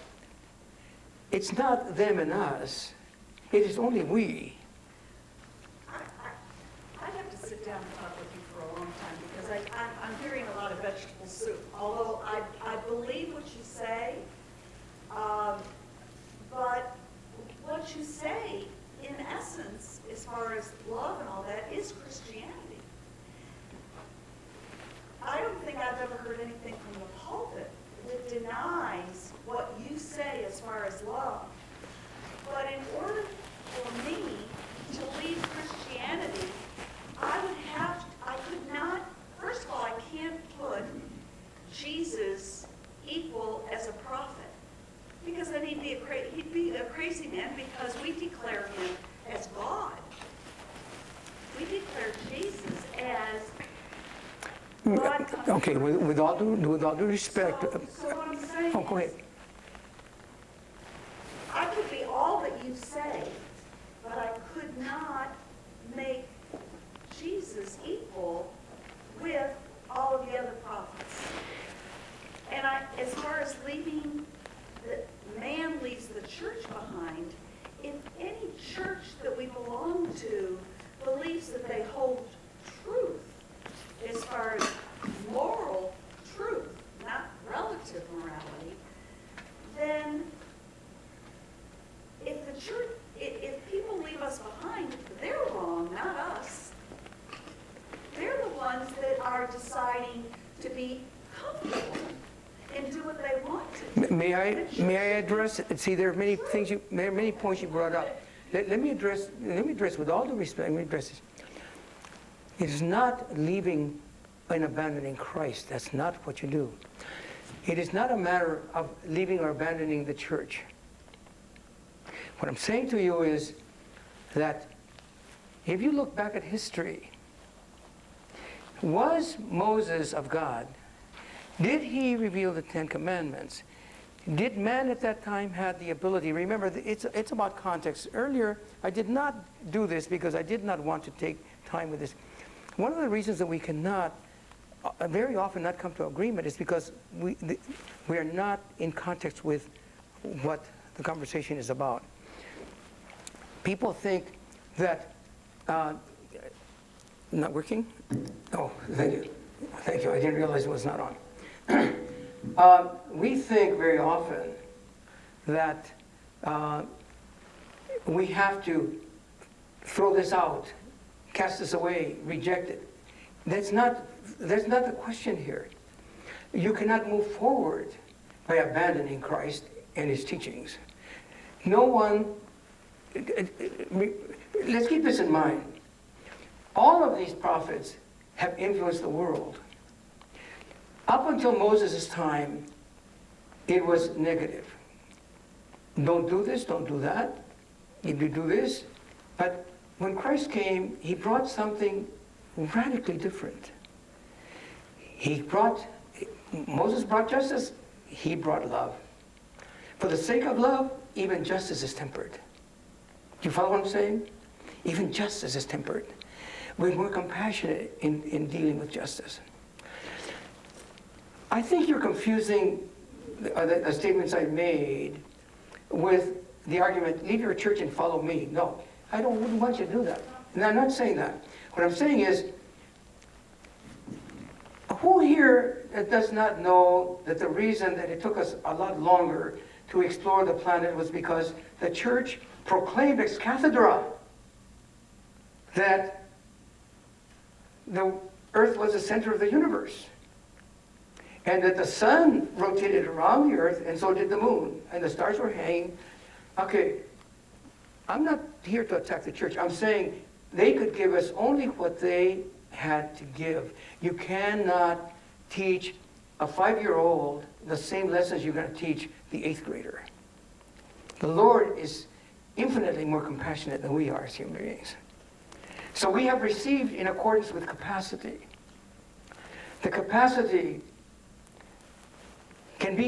it's not them and us. It is only we. I'd have to sit down and talk with you for a long time because I'm hearing a lot of vegetable soup. Although I believe what you say, but what you say, in essence, as far as love and all that, is Christianity. I don't think I've ever heard anything from the pulpit that denies what you say as far as love. But in order for me to leave Christianity, I could not, first of all, I can't put Jesus equal as a prophet. Because then he'd be a crazy man because we declare him as God. We declare Jesus as God. Okay, with all due respect. So what I'm saying Oh, go ahead. I could be all that you say, but I could not make Jesus equal with all of the other prophets. And as far as leaving, man leaves the church behind, if any church that we belong to believes that they hold truth as far as moral truth, not relative morality, then if people leave us behind, they're wrong, not us. They're the ones that are deciding to be comfortable and do what they want to do. May I address? See, there are many points you brought up. Let me address with all due respect. Let me address this. It is not leaving and abandoning Christ. That's not what you do. It is not a matter of leaving or abandoning the church. What I'm saying to you is that if you look back at history, was Moses of God? Did he reveal the Ten Commandments? Did man at that time have the ability? Remember, it's about context. Earlier, I did not do this because I did not want to take time with this. One of the reasons that we cannot very often not come to agreement is because we are not in context with what the conversation is about. People think that, not working? Oh, thank you. Thank you. I didn't realize it was not on. We think very often that we have to throw this out, cast this away, reject it. That's not the question here. You cannot move forward by abandoning Christ and his teachings. No one, let's keep this in mind. All of these prophets have influenced the world. Up until Moses' time, it was negative. Don't do this, don't do that. If you do this. But when Christ came, he brought something radically different. Moses brought justice, he brought love. For the sake of love, even justice is tempered. Do you follow what I'm saying? Even justice is tempered. We're more compassionate in dealing with justice. I think you're confusing the statements I made with the argument, leave your church and follow me. No, wouldn't want you to do that. And I'm not saying that. What I'm saying is, who here does not know that the reason that it took us a lot longer to explore the planet was because the church proclaimed ex cathedra that the earth was the center of the universe, and that the sun rotated around the earth, and so did the moon, and the stars were hanging. Okay, I'm not here to attack the church. I'm saying they could give us only what they had to give. You cannot teach a 5-year-old the same lessons you're going to teach the 8th grader. The Lord is infinitely more compassionate than we are as human beings. So we have received in accordance with capacity. The capacity can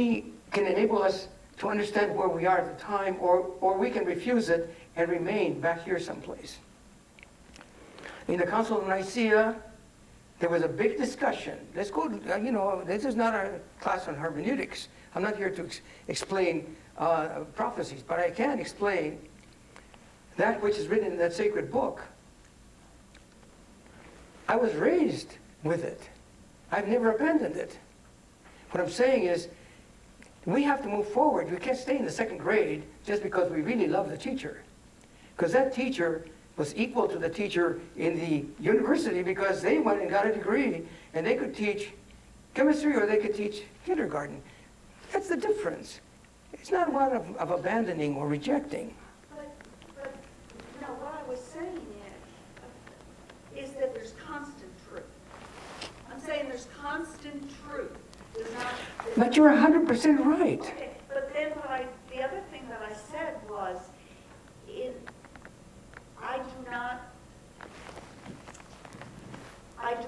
enable us to understand where we are at the time, or we can refuse it and remain back here someplace. In the Council of Nicaea, there was a big discussion. Let's go, this is not a class on hermeneutics. I'm not here to explain prophecies, but I can explain that which is written in that sacred book. I was raised with it. I've never abandoned it. What I'm saying is, we have to move forward. We can't stay in the second grade just because we really love the teacher. Because that teacher was equal to the teacher in the university because they went and got a degree and they could teach chemistry or they could teach kindergarten. That's the difference. It's not one of abandoning or rejecting. But no, what I was saying is that there's constant truth. I'm saying there's constant truth. There's not. But you're 100% right. Okay, but then the other thing that I said was, I do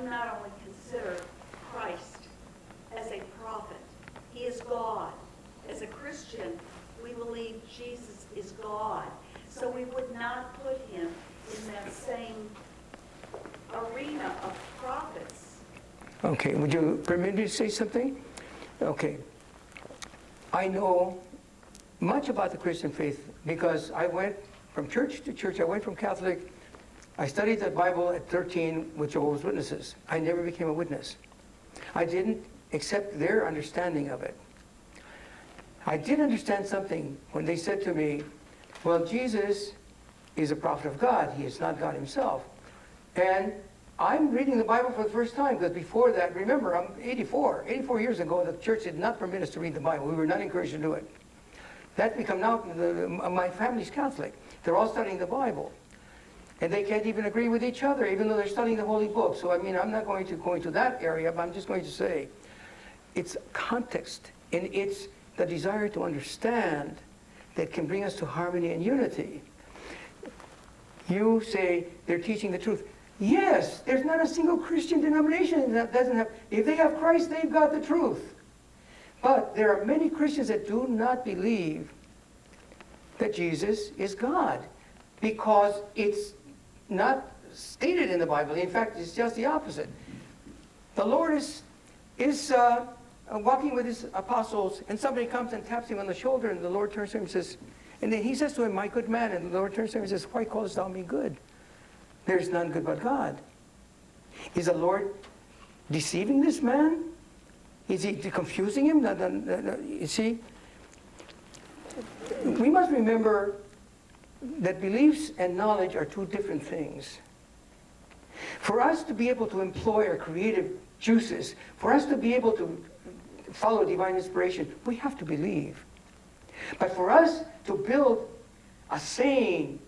not only consider Christ as a prophet. He is God. As a Christian, we believe Jesus is God. So we would not put him in that same arena of prophets. Okay, would you permit me to say something? Okay. I know much about the Christian faith because I went from church to church. I went from Catholic. I studied the Bible at 13 with Jehovah's Witnesses. I never became a witness. I didn't accept their understanding of it. I did understand something when they said to me, well, Jesus is a prophet of God. He is not God himself. And I'm reading the Bible for the first time because before that, remember, I'm 84. 84 years ago, the church did not permit us to read the Bible. We were not encouraged to do it. That's become now, my family's Catholic. They're all studying the Bible. And they can't even agree with each other, even though they're studying the Holy Book. So, I mean, I'm not going to go into that area, but I'm just going to say it's context, and it's the desire to understand that can bring us to harmony and unity. You say they're teaching the truth. Yes, there's not a single Christian denomination that doesn't have. If they have Christ, they've got the truth. But there are many Christians that do not believe that Jesus is God because it's not stated in the Bible. In fact, it's just the opposite. The Lord is walking with his apostles, and somebody comes and taps him on the shoulder, and the Lord turns to him and says, and then he says to him, my good man, and the Lord turns to him and says, why callest thou me good? There is none good but God. Is the Lord deceiving this man? Is he confusing him? You see, we must remember that beliefs and knowledge are two different things. For us to be able to employ our creative juices, for us to be able to follow divine inspiration, we have to believe. But for us to build a sane,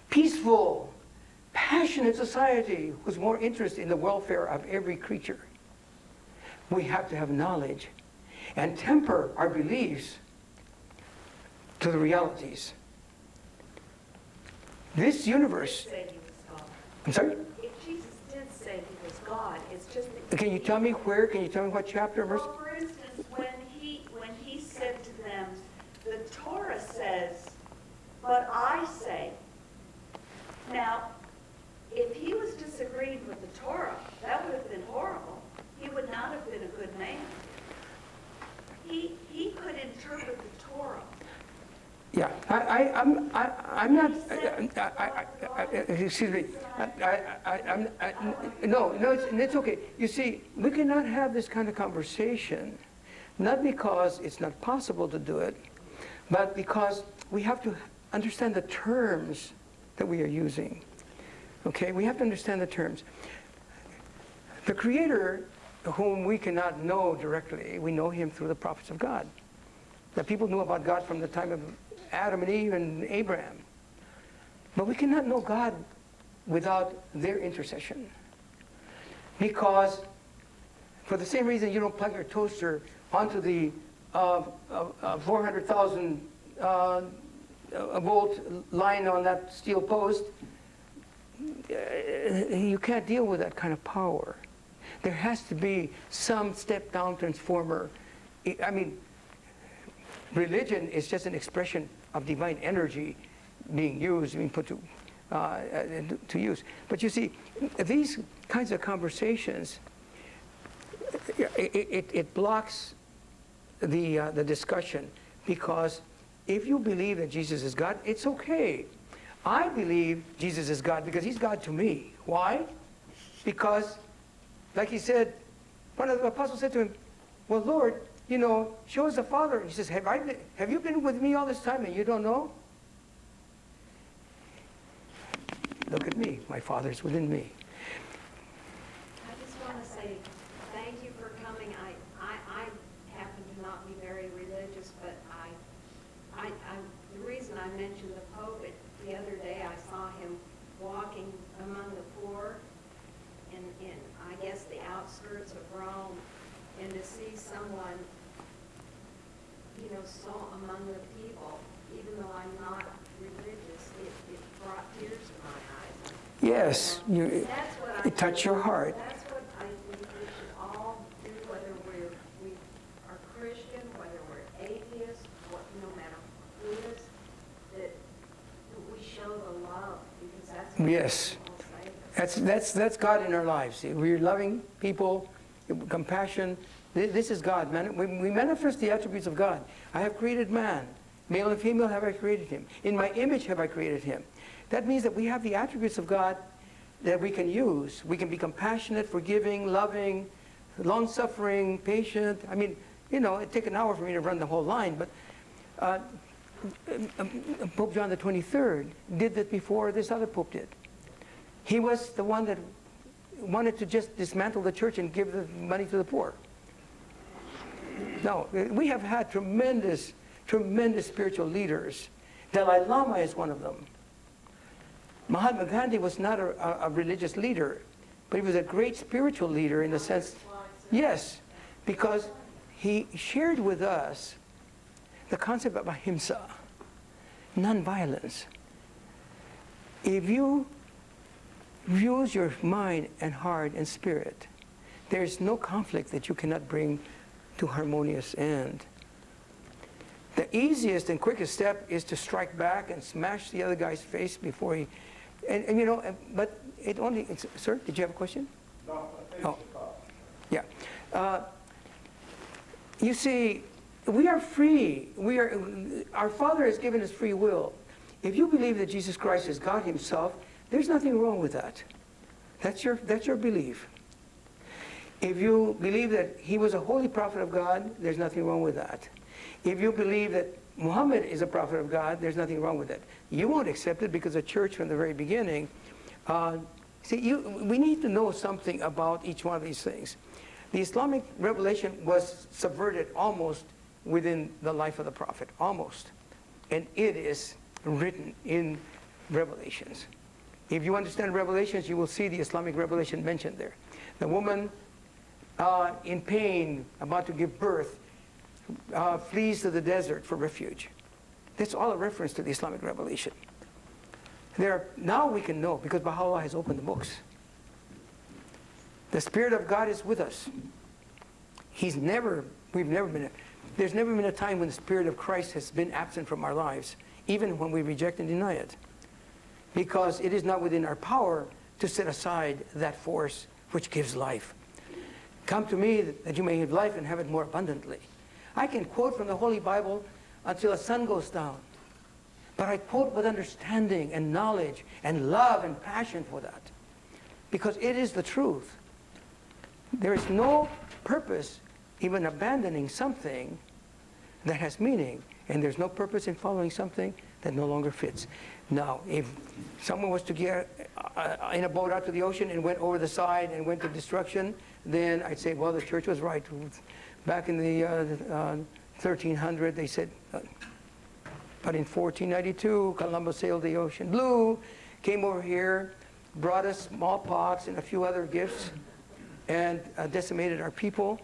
peaceful, passionate society who's more interested in the welfare of every creature, we have to have knowledge and temper our beliefs to the realities. This universe... Say he was God. I'm sorry? If Jesus did say he was God, it's just that... Can you tell me where? Can you tell me what chapter, verse? Well, for instance, when he said to them, the Torah says, but I say. Now, if he was disagreeing with the Torah, that would have been horrible. He would not have been a good man. He could interpret the Torah. Yeah, I'm not. Excuse me. No, it's okay. You see, we cannot have this kind of conversation, not because it's not possible to do it, but because we have to understand the terms that we are using. Okay, we have to understand the terms. The Creator, whom we cannot know directly, we know him through the prophets of God. The people knew about God from the time of Adam and Eve and Abraham. But we cannot know God without their intercession. Because for the same reason you don't plug your toaster onto the 400,000 volt line on that steel post, you can't deal with that kind of power. There has to be some step-down transformer. I mean, religion is just an expression of divine energy being used, being put to use. But you see, these kinds of conversations, it blocks the discussion, because if you believe that Jesus is God, it's okay. I believe Jesus is God because he's God to me. Why? Because, like he said, one of the apostles said to him, well, Lord, show us the Father. And he says, have you been with me all this time and you don't know? Look at me. My Father's within me. I just want to say thank you for coming. I happen to not be very religious, but the reason I mentioned the Pope, the other day I saw him walking among the poor in I guess the outskirts of Rome, and to see someone, so among the people, even though I'm not religious, it brought tears to my eyes. Yes, That's what it touched your heart. That's what I think we should all do, whether we are Christian, whether we're atheist, no matter who it is, that we show the love, because that's what Yes. people say. That's God in our lives. We're loving people, compassion. This is God. We manifest the attributes of God. I have created man. Male and female have I created him. In my image have I created him. That means that we have the attributes of God that we can use. We can be compassionate, forgiving, loving, long-suffering, patient. I mean, it'd take an hour for me to run the whole line, but Pope John the 23rd did that before this other pope did. He was the one that wanted to just dismantle the church and give the money to the poor. No, we have had tremendous spiritual leaders. Dalai Lama is one of them. Mahatma Gandhi was not a religious leader, but he was a great spiritual leader in the sense, yes, because he shared with us the concept of ahimsa, nonviolence. If you use your mind and heart and spirit, there's no conflict that you cannot bring to harmonious end. The easiest and quickest step is to strike back and smash the other guy's face before he, but it only, sir, did you have a question? No, oh. Yeah. You see, we are free. Our Father has given us free will. If you believe that Jesus Christ is God himself, there's nothing wrong with that. That's your belief. If you believe that he was a holy prophet of God, there's nothing wrong with that. If you believe that Muhammad is a prophet of God, there's nothing wrong with it. You won't accept it because the church from the very beginning, we need to know something about each one of these things. The Islamic revelation was subverted almost within the life of the prophet, almost. And it is written in Revelations. If you understand Revelations, you will see the Islamic revelation mentioned there. The woman in pain, about to give birth, flees to the desert for refuge. That's all a reference to the Islamic revelation. Now we can know, because Baha'u'llah has opened the books. The Spirit of God is with us. There's never been a time when the Spirit of Christ has been absent from our lives, even when we reject and deny it. Because it is not within our power to set aside that force which gives life. Come to me that you may have life and have it more abundantly. I can quote from the Holy Bible until the sun goes down. But I quote with understanding and knowledge and love and passion for that. Because it is the truth. There is no purpose even abandoning something that has meaning. And there's no purpose in following something that no longer fits. Now, if someone was to get in a boat out to the ocean and went over the side and went to destruction, then I'd say, well, the church was right. Back in the 1300, they said, but in 1492, Columbus sailed the ocean blue, came over here, brought us smallpox and a few other gifts, and decimated our people.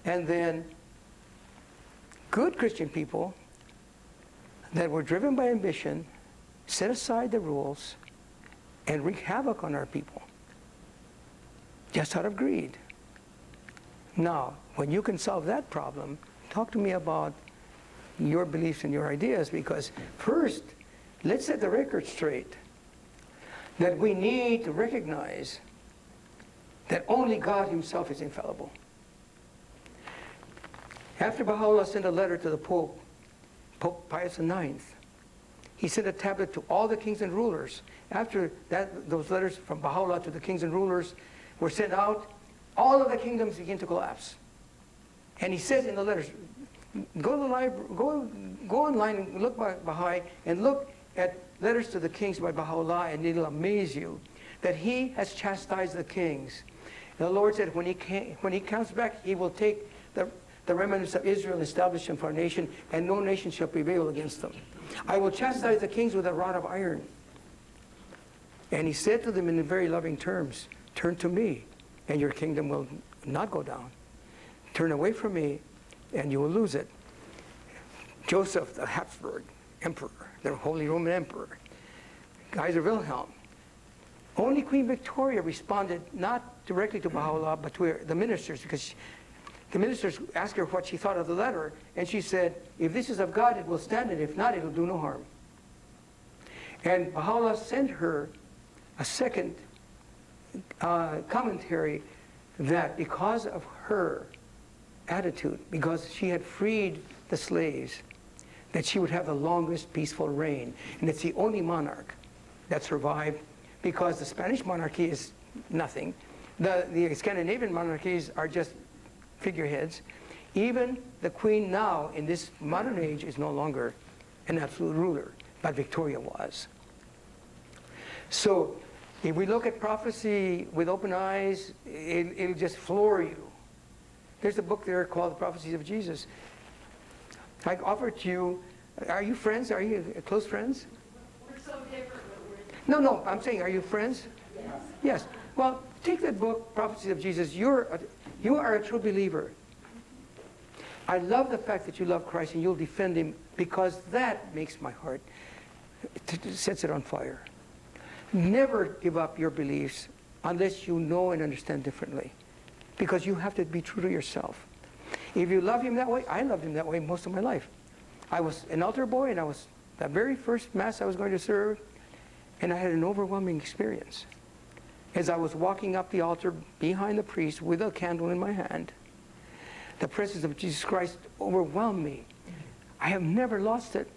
And then good Christian people that were driven by ambition set aside the rules and wreak havoc on our people just out of greed. Now, when you can solve that problem, talk to me about your beliefs and your ideas, because first, let's set the record straight that we need to recognize that only God himself is infallible. After Baha'u'llah sent a letter to the Pope, Pope Pius IX, he sent a tablet to all the kings and rulers. After that, those letters from Baha'u'llah to the kings and rulers were sent out, all of the kingdoms began to collapse. And he says in the letters, go to the library, go online and look by Baha'i and look at letters to the kings by Baha'u'llah, and it'll amaze you that he has chastised the kings. And the Lord said when he comes back, he will take the remnants of Israel and establish them for a nation, and no nation shall prevail against them. I will chastise the kings with a rod of iron. And he said to them in very loving terms, turn to me, and your kingdom will not go down. Turn away from me, and you will lose it. Joseph, the Habsburg emperor, the Holy Roman Emperor, Kaiser Wilhelm. Only Queen Victoria responded not directly to Baha'u'llah, but to the ministers, because the ministers asked her what she thought of the letter, and she said, if this is of God, it will stand, and if not, it will do no harm. And Baha'u'llah sent her a second commentary that because of her attitude, because she had freed the slaves, that she would have the longest peaceful reign. And it's the only monarch that survived, because the Spanish monarchy is nothing. The Scandinavian monarchies are just figureheads. Even the queen now, in this modern age, is no longer an absolute ruler, but Victoria was. So, if we look at prophecy with open eyes, it'll just floor you. There's a book there called The Prophecies of Jesus. I offer it to you. Are you friends? Are you close friends? We're so different, but we're... No, I'm saying, are you friends? Yes. Yes. Well, take that book, Prophecies of Jesus. You are a true believer. I love the fact that you love Christ and you'll defend him, because that makes my heart, sets it on fire. Never give up your beliefs unless you know and understand differently, because you have to be true to yourself. If you love him that way, I loved him that way most of my life. I was an altar boy, and I was the very first Mass I was going to serve, and I had an overwhelming experience. As I was walking up the altar behind the priest with a candle in my hand, the presence of Jesus Christ overwhelmed me. I have never lost it.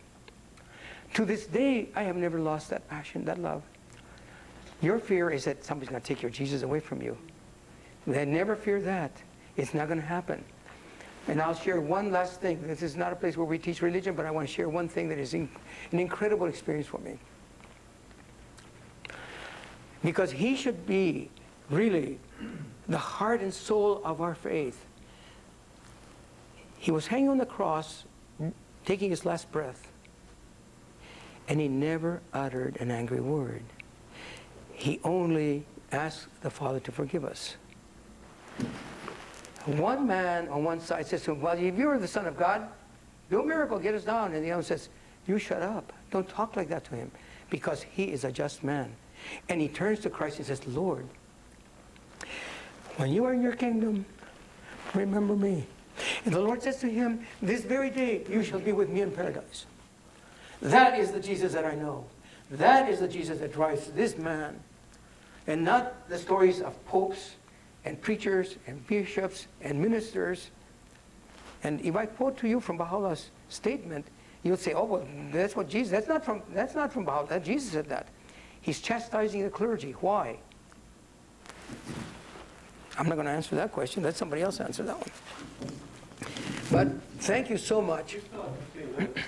To this day, I have never lost that passion, that love. Your fear is that somebody's going to take your Jesus away from you. They never fear that. It's not going to happen. And I'll share one last thing. This is not a place where we teach religion, but I want to share one thing that is an incredible experience for me. Because he should be really the heart and soul of our faith. He was hanging on the cross, taking his last breath, and he never uttered an angry word. He only asked the Father to forgive us. One man on one side says to him, well, if you're the Son of God, do a miracle, get us down. And the other says, you shut up. Don't talk like that to him, because he is a just man. And he turns to Christ and says, Lord, when you are in your kingdom, remember me. And the Lord says to him, this very day you shall be with me in paradise. That is the Jesus that I know. That is the Jesus that drives this man. And not the stories of popes and preachers and bishops and ministers. And if I quote to you from Baha'u'llah's statement, you'll say, oh, well, that's what Jesus, that's not from Baha'u'llah. Jesus said that. He's chastising the clergy. Why? I'm not going to answer that question. Let somebody else answer that one. But thank you so much. We still have 15 minutes.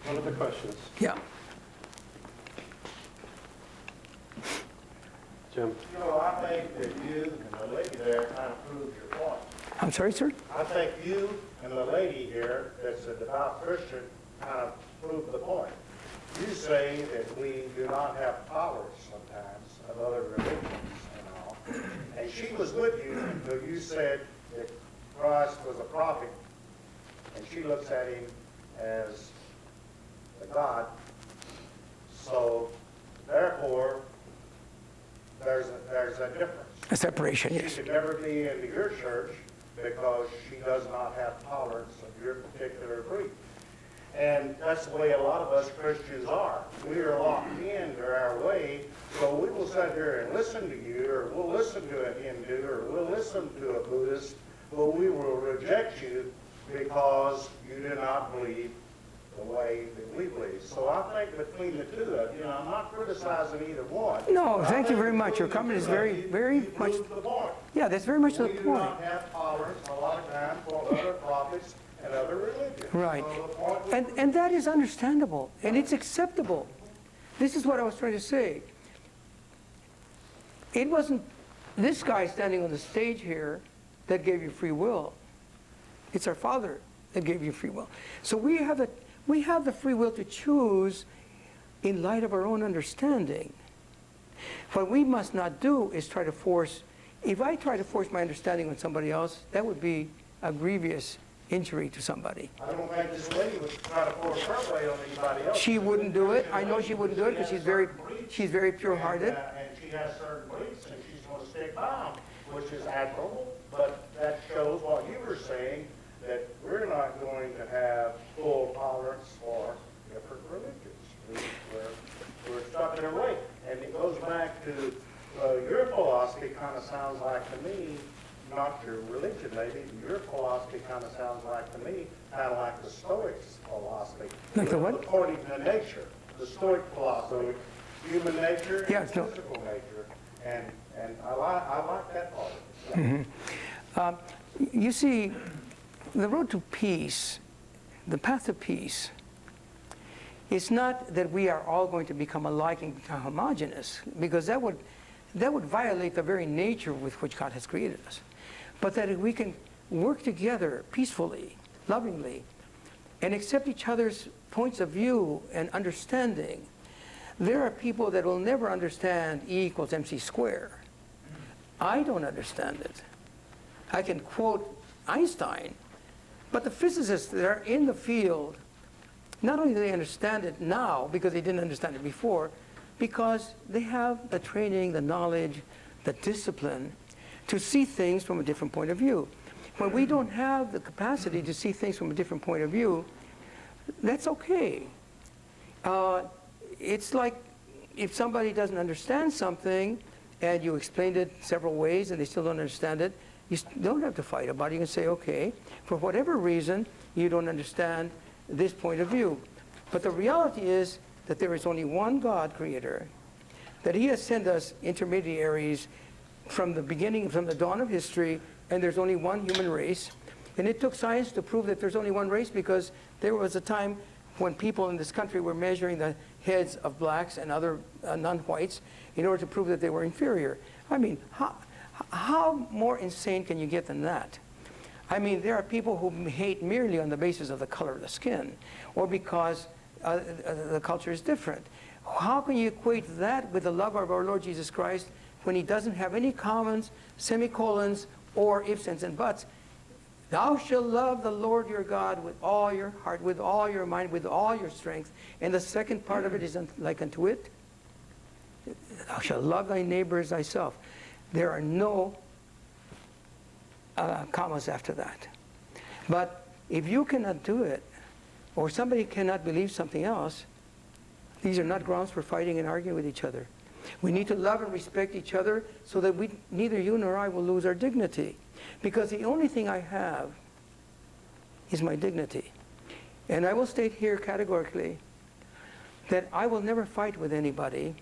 One of the questions. Yeah. Jim. You know, I think that you and the lady there kind of proved your point. I'm sorry, sir? I think you and the lady here that's a devout Christian kind of proved the point. You say that we do not have powers sometimes of other religions and all. And she was with you until you said that Christ was a prophet, and she looks at him as a God. So, therefore, there's a difference. A separation, She yes. should never be into your church because she does not have tolerance of your particular belief. And that's the way a lot of us Christians are. We are locked into our way, so we will sit here and listen to you, or we'll listen to a Hindu, or we'll listen to a Buddhist, but we will reject you because you do not believe the way that we believe. So I think between the two of you, I'm not criticizing either one. No, but I thank you think very much. Your between comment the is two of very, you, very you much, proved the point. yeah, that's very much the We do point. not have tolerance a lot of times for other prophets and other religions. Right. So the point And that is understandable, and it's acceptable. This is what I was trying to say. It wasn't this guy standing on the stage here that gave you free will. It's our Father that gave you free will. So we have the free will to choose in light of our own understanding. What we must not do is try to force, if I try to force my understanding on somebody else, that would be a grievous injury to somebody. I don't think this lady would try to force her way on anybody else. She wouldn't do it. I know she wouldn't do it because she's very pure-hearted. And she has certain beliefs, and she's going to stick by them, which is admirable. But that shows what you were saying, that we're not going to have full tolerance for different religions. We're stuck in a way. And it goes back to your philosophy kind of sounds like to me, not your religion maybe, your philosophy kind of sounds like to me, kind of like the Stoics' philosophy. Like the what? According to nature, the Stoic philosophy, human nature Yeah, and no. physical nature. And I like that part of it. You see, the road to peace, the path to peace, it's not that we are all going to become alike and become homogeneous, because that would violate the very nature with which God has created us. But that if we can work together peacefully, lovingly, and accept each other's points of view and understanding. There are people that will never understand E equals MC squared. I don't understand it. I can quote Einstein, but the physicists that are in the field, not only do they understand it now because they didn't understand it before, because they have the training, the knowledge, the discipline to see things from a different point of view. When we don't have the capacity to see things from a different point of view, that's okay. It's like if somebody doesn't understand something and you explained it several ways and they still don't understand it, you don't have to fight about it. You can say, okay, for whatever reason, you don't understand this point of view. But the reality is that there is only one God creator, that he has sent us intermediaries from the beginning, from the dawn of history, and there's only one human race. And it took science to prove that there's only one race, because there was a time when people in this country were measuring the heads of blacks and other non-whites in order to prove that they were inferior. I mean, how more insane can you get than that? I mean, there are people who hate merely on the basis of the color of the skin, or because the culture is different. How can you equate that with the love of our Lord Jesus Christ when he doesn't have any commas, semicolons, or ifs, ands, and buts? Thou shalt love the Lord your God with all your heart, with all your mind, with all your strength. And the second part of it is like unto it, thou shalt love thy neighbor as thyself. There are no commas after that. But if you cannot do it, or somebody cannot believe something else, these are not grounds for fighting and arguing with each other. We need to love and respect each other so that neither you nor I will lose our dignity. Because the only thing I have is my dignity. And I will state here categorically that I will never fight with anybody,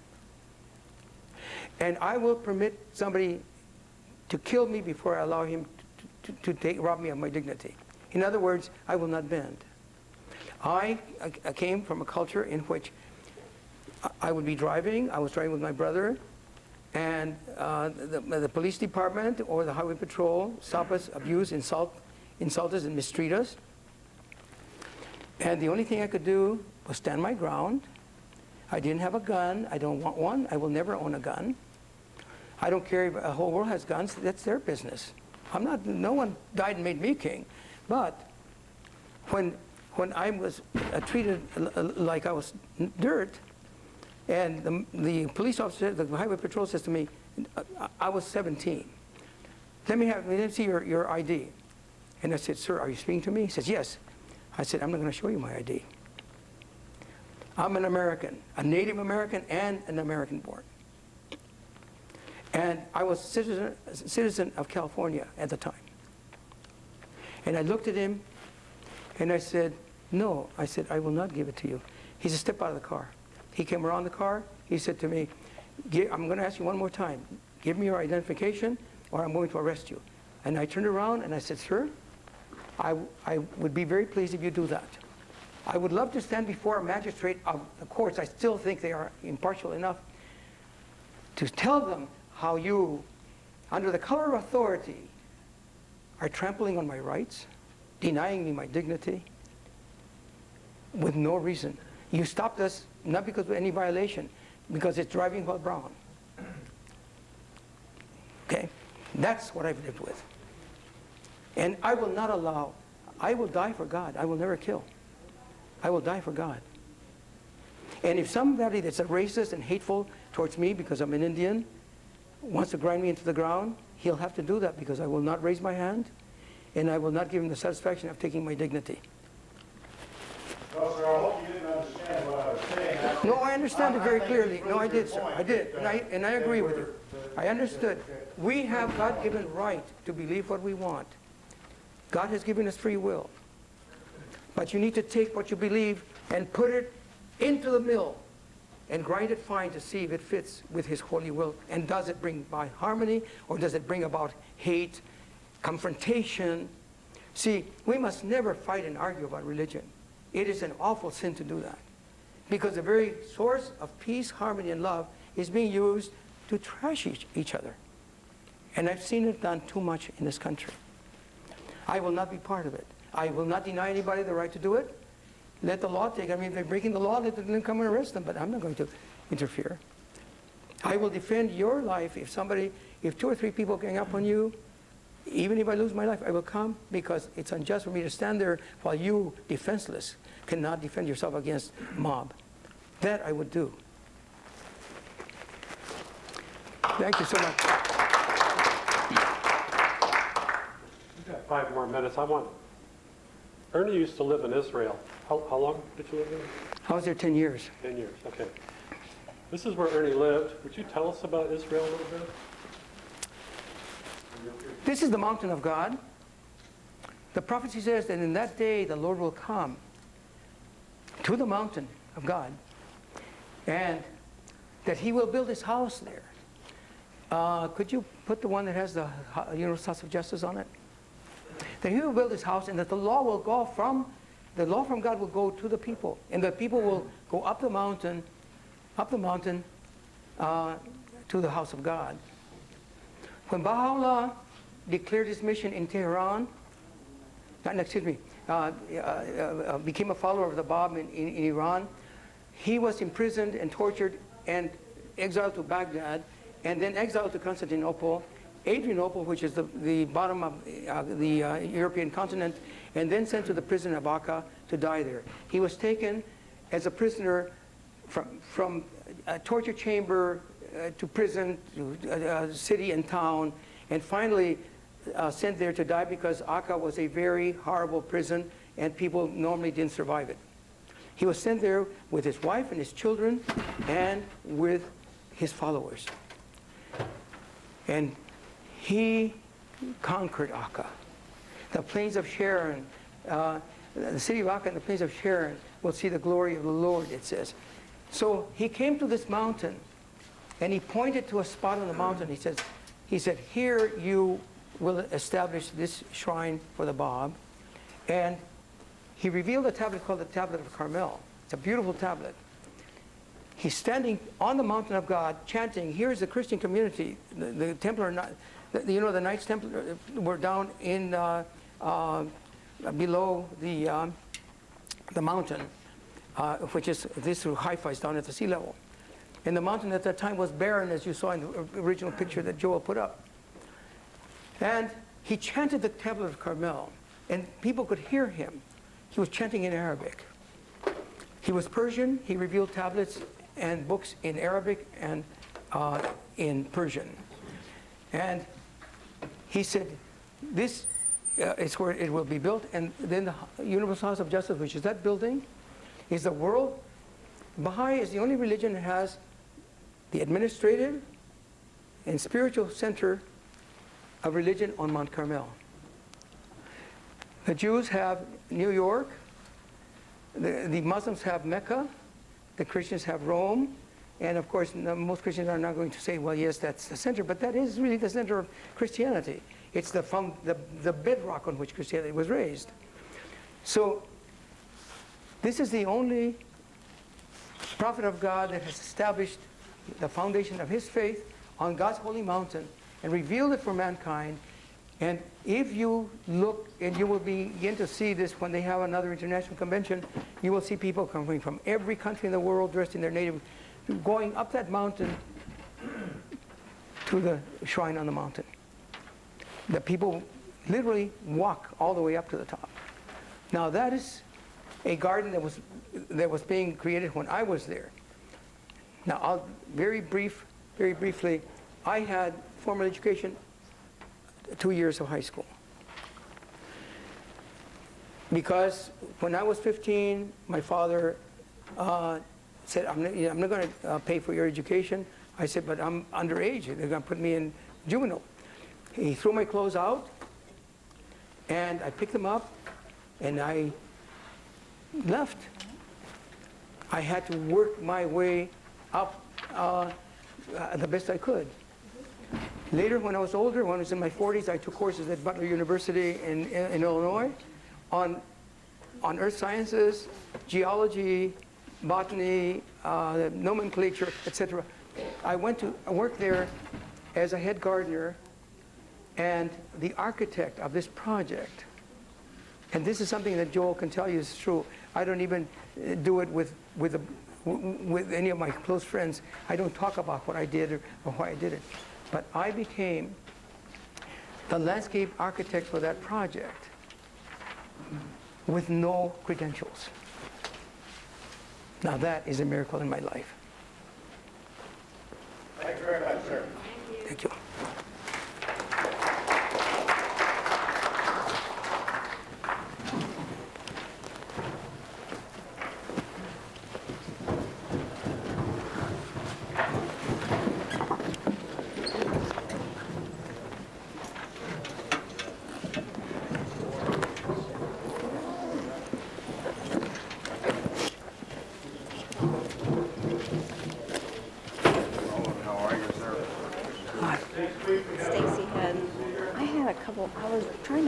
and I will permit somebody to kill me before I allow him to rob me of my dignity. In other words, I will not bend. I came from a culture in which I would be driving. I was driving with my brother, and the police department or the highway patrol stop us, abuse, insult us, and mistreat us. And the only thing I could do was stand my ground. I didn't have a gun. I don't want one. I will never own a gun. I don't care if the whole world has guns. That's their business. No one died and made me king. But when I was treated like I was dirt, and the police officer, the highway patrol says to me, I was 17. Let me see your ID. And I said, sir, are you speaking to me? He says, yes. I said, I'm not going to show you my ID. I'm an American, a Native American and an American born. And I was a citizen of California at the time. And I looked at him and I said, No. I said, I will not give it to you. He said, step out of the car. He came around the car. He said to me, I'm going to ask you one more time. Give me your identification or I'm going to arrest you. And I turned around and I said, sir, I would be very pleased if you do that. I would love to stand before a magistrate of the courts. I still think they are impartial enough to tell them how you, under the color of authority, are trampling on my rights, denying me my dignity, with no reason. You stopped us not because of any violation, because it's driving while brown. Okay? That's what I've lived with. And I will not allow, I will die for God. I will never kill. I will die for God. And if somebody that's a racist and hateful towards me because I'm an Indian wants to grind me into the ground, he'll have to do that because I will not raise my hand and I will not give him the satisfaction of taking my dignity. Well, sir, I hope you didn't understand what I was saying. No, I understand it very clearly. No, I did, sir. point I did. that, And I agree with you. I understood. We have God-given right to believe what we want. God has given us free will. But you need to take what you believe and put it into the mill and grind it fine to see if it fits with His holy will. And does it bring about harmony or does it bring about hate, confrontation? See, we must never fight and argue about religion. It is an awful sin to do that. Because the very source of peace, harmony, and love is being used to trash each other. And I've seen it done too much in this country. I will not be part of it. I will not deny anybody the right to do it. Let the law take. I mean, if they're breaking the law, let them come and arrest them. But I'm not going to interfere. I will defend your life if 2 or 3 people gang up on you. Even if I lose my life, I will come because it's unjust for me to stand there while you, defenseless, cannot defend yourself against mob. That I would do. Thank you so much. We've got 5 more minutes. Ernie used to live in Israel. How long did you live there? I was there 10 years. 10 years, okay. This is where Ernie lived. Would you tell us about Israel a little bit? This is the mountain of God. The prophecy says that in that day the Lord will come to the mountain of God and that He will build His house there. Could you put the one that has the Universal House of Justice on it? That He will build His house and that the law from God will go to the people. And the people will go up the mountain to the house of God. When Baha'u'llah declared his mission in Tehran, became a follower of the Bab in Iran, he was imprisoned and tortured and exiled to Baghdad, and then exiled to Constantinople, Adrianople, which is the bottom of the European continent, and then sent to the prison of Akka to die there. He was taken as a prisoner from a torture chamber to prison, to city and town, and finally sent there to die because Akka was a very horrible prison and people normally didn't survive it. He was sent there with his wife and his children and with his followers. And he conquered Akka. The plains of Sharon, the city of Akka and the plains of Sharon will see the glory of the Lord, it says. So he came to this mountain and he pointed to a spot on the mountain. He said, here you will establish this shrine for the Bab. And he revealed a tablet called the Tablet of Carmel. It's a beautiful tablet. He's standing on the mountain of God chanting, here's the Christian community. The Templar, the Knights Templar were down in below the mountain, which is this Haifa is down at the sea level. And the mountain at that time was barren, as you saw in the original picture that Joel put up. And he chanted the Tablet of Carmel, and people could hear him. He was chanting in Arabic. He was Persian. He revealed tablets and books in Arabic and in Persian. And he said, this is where it will be built. And then the Universal House of Justice, which is that building, is the world. Baha'i is the only religion that has the administrative and spiritual center of religion on Mount Carmel. The Jews have New York, the Muslims have Mecca, the Christians have Rome, and of course, most Christians are not going to say, well, yes, that's the center, but that is really the center of Christianity. It's the bedrock on which Christianity was raised. So this is the only prophet of God that has established the foundation of his faith on God's holy mountain and revealed it for mankind. And if you look, and you will begin to see this when they have another international convention, you will see people coming from every country in the world dressed in their native, going up that mountain to the shrine on the mountain. The people literally walk all the way up to the top. Now that is a garden that was being created when I was there. Now I'll very briefly, I had formal education, 2 years of high school. Because when I was 15, my father said, I'm not going to pay for your education. I said, but I'm underage. They're going to put me in juvenile. He threw my clothes out, and I picked them up, and I left. I had to work my way up the best I could. Later, when I was older, when I was in my 40s, I took courses at Butler University in Illinois on earth sciences, geology, botany, nomenclature, etc. I went to work there as a head gardener and the architect of this project. And this is something that Joel can tell you is true. I don't even do it with any of my close friends. I don't talk about what I did or why I did it. But I became the landscape architect for that project with no credentials. Now that is a miracle in my life. Thank you very much, sir. Thank you. Stacy had, I had a couple, I was trying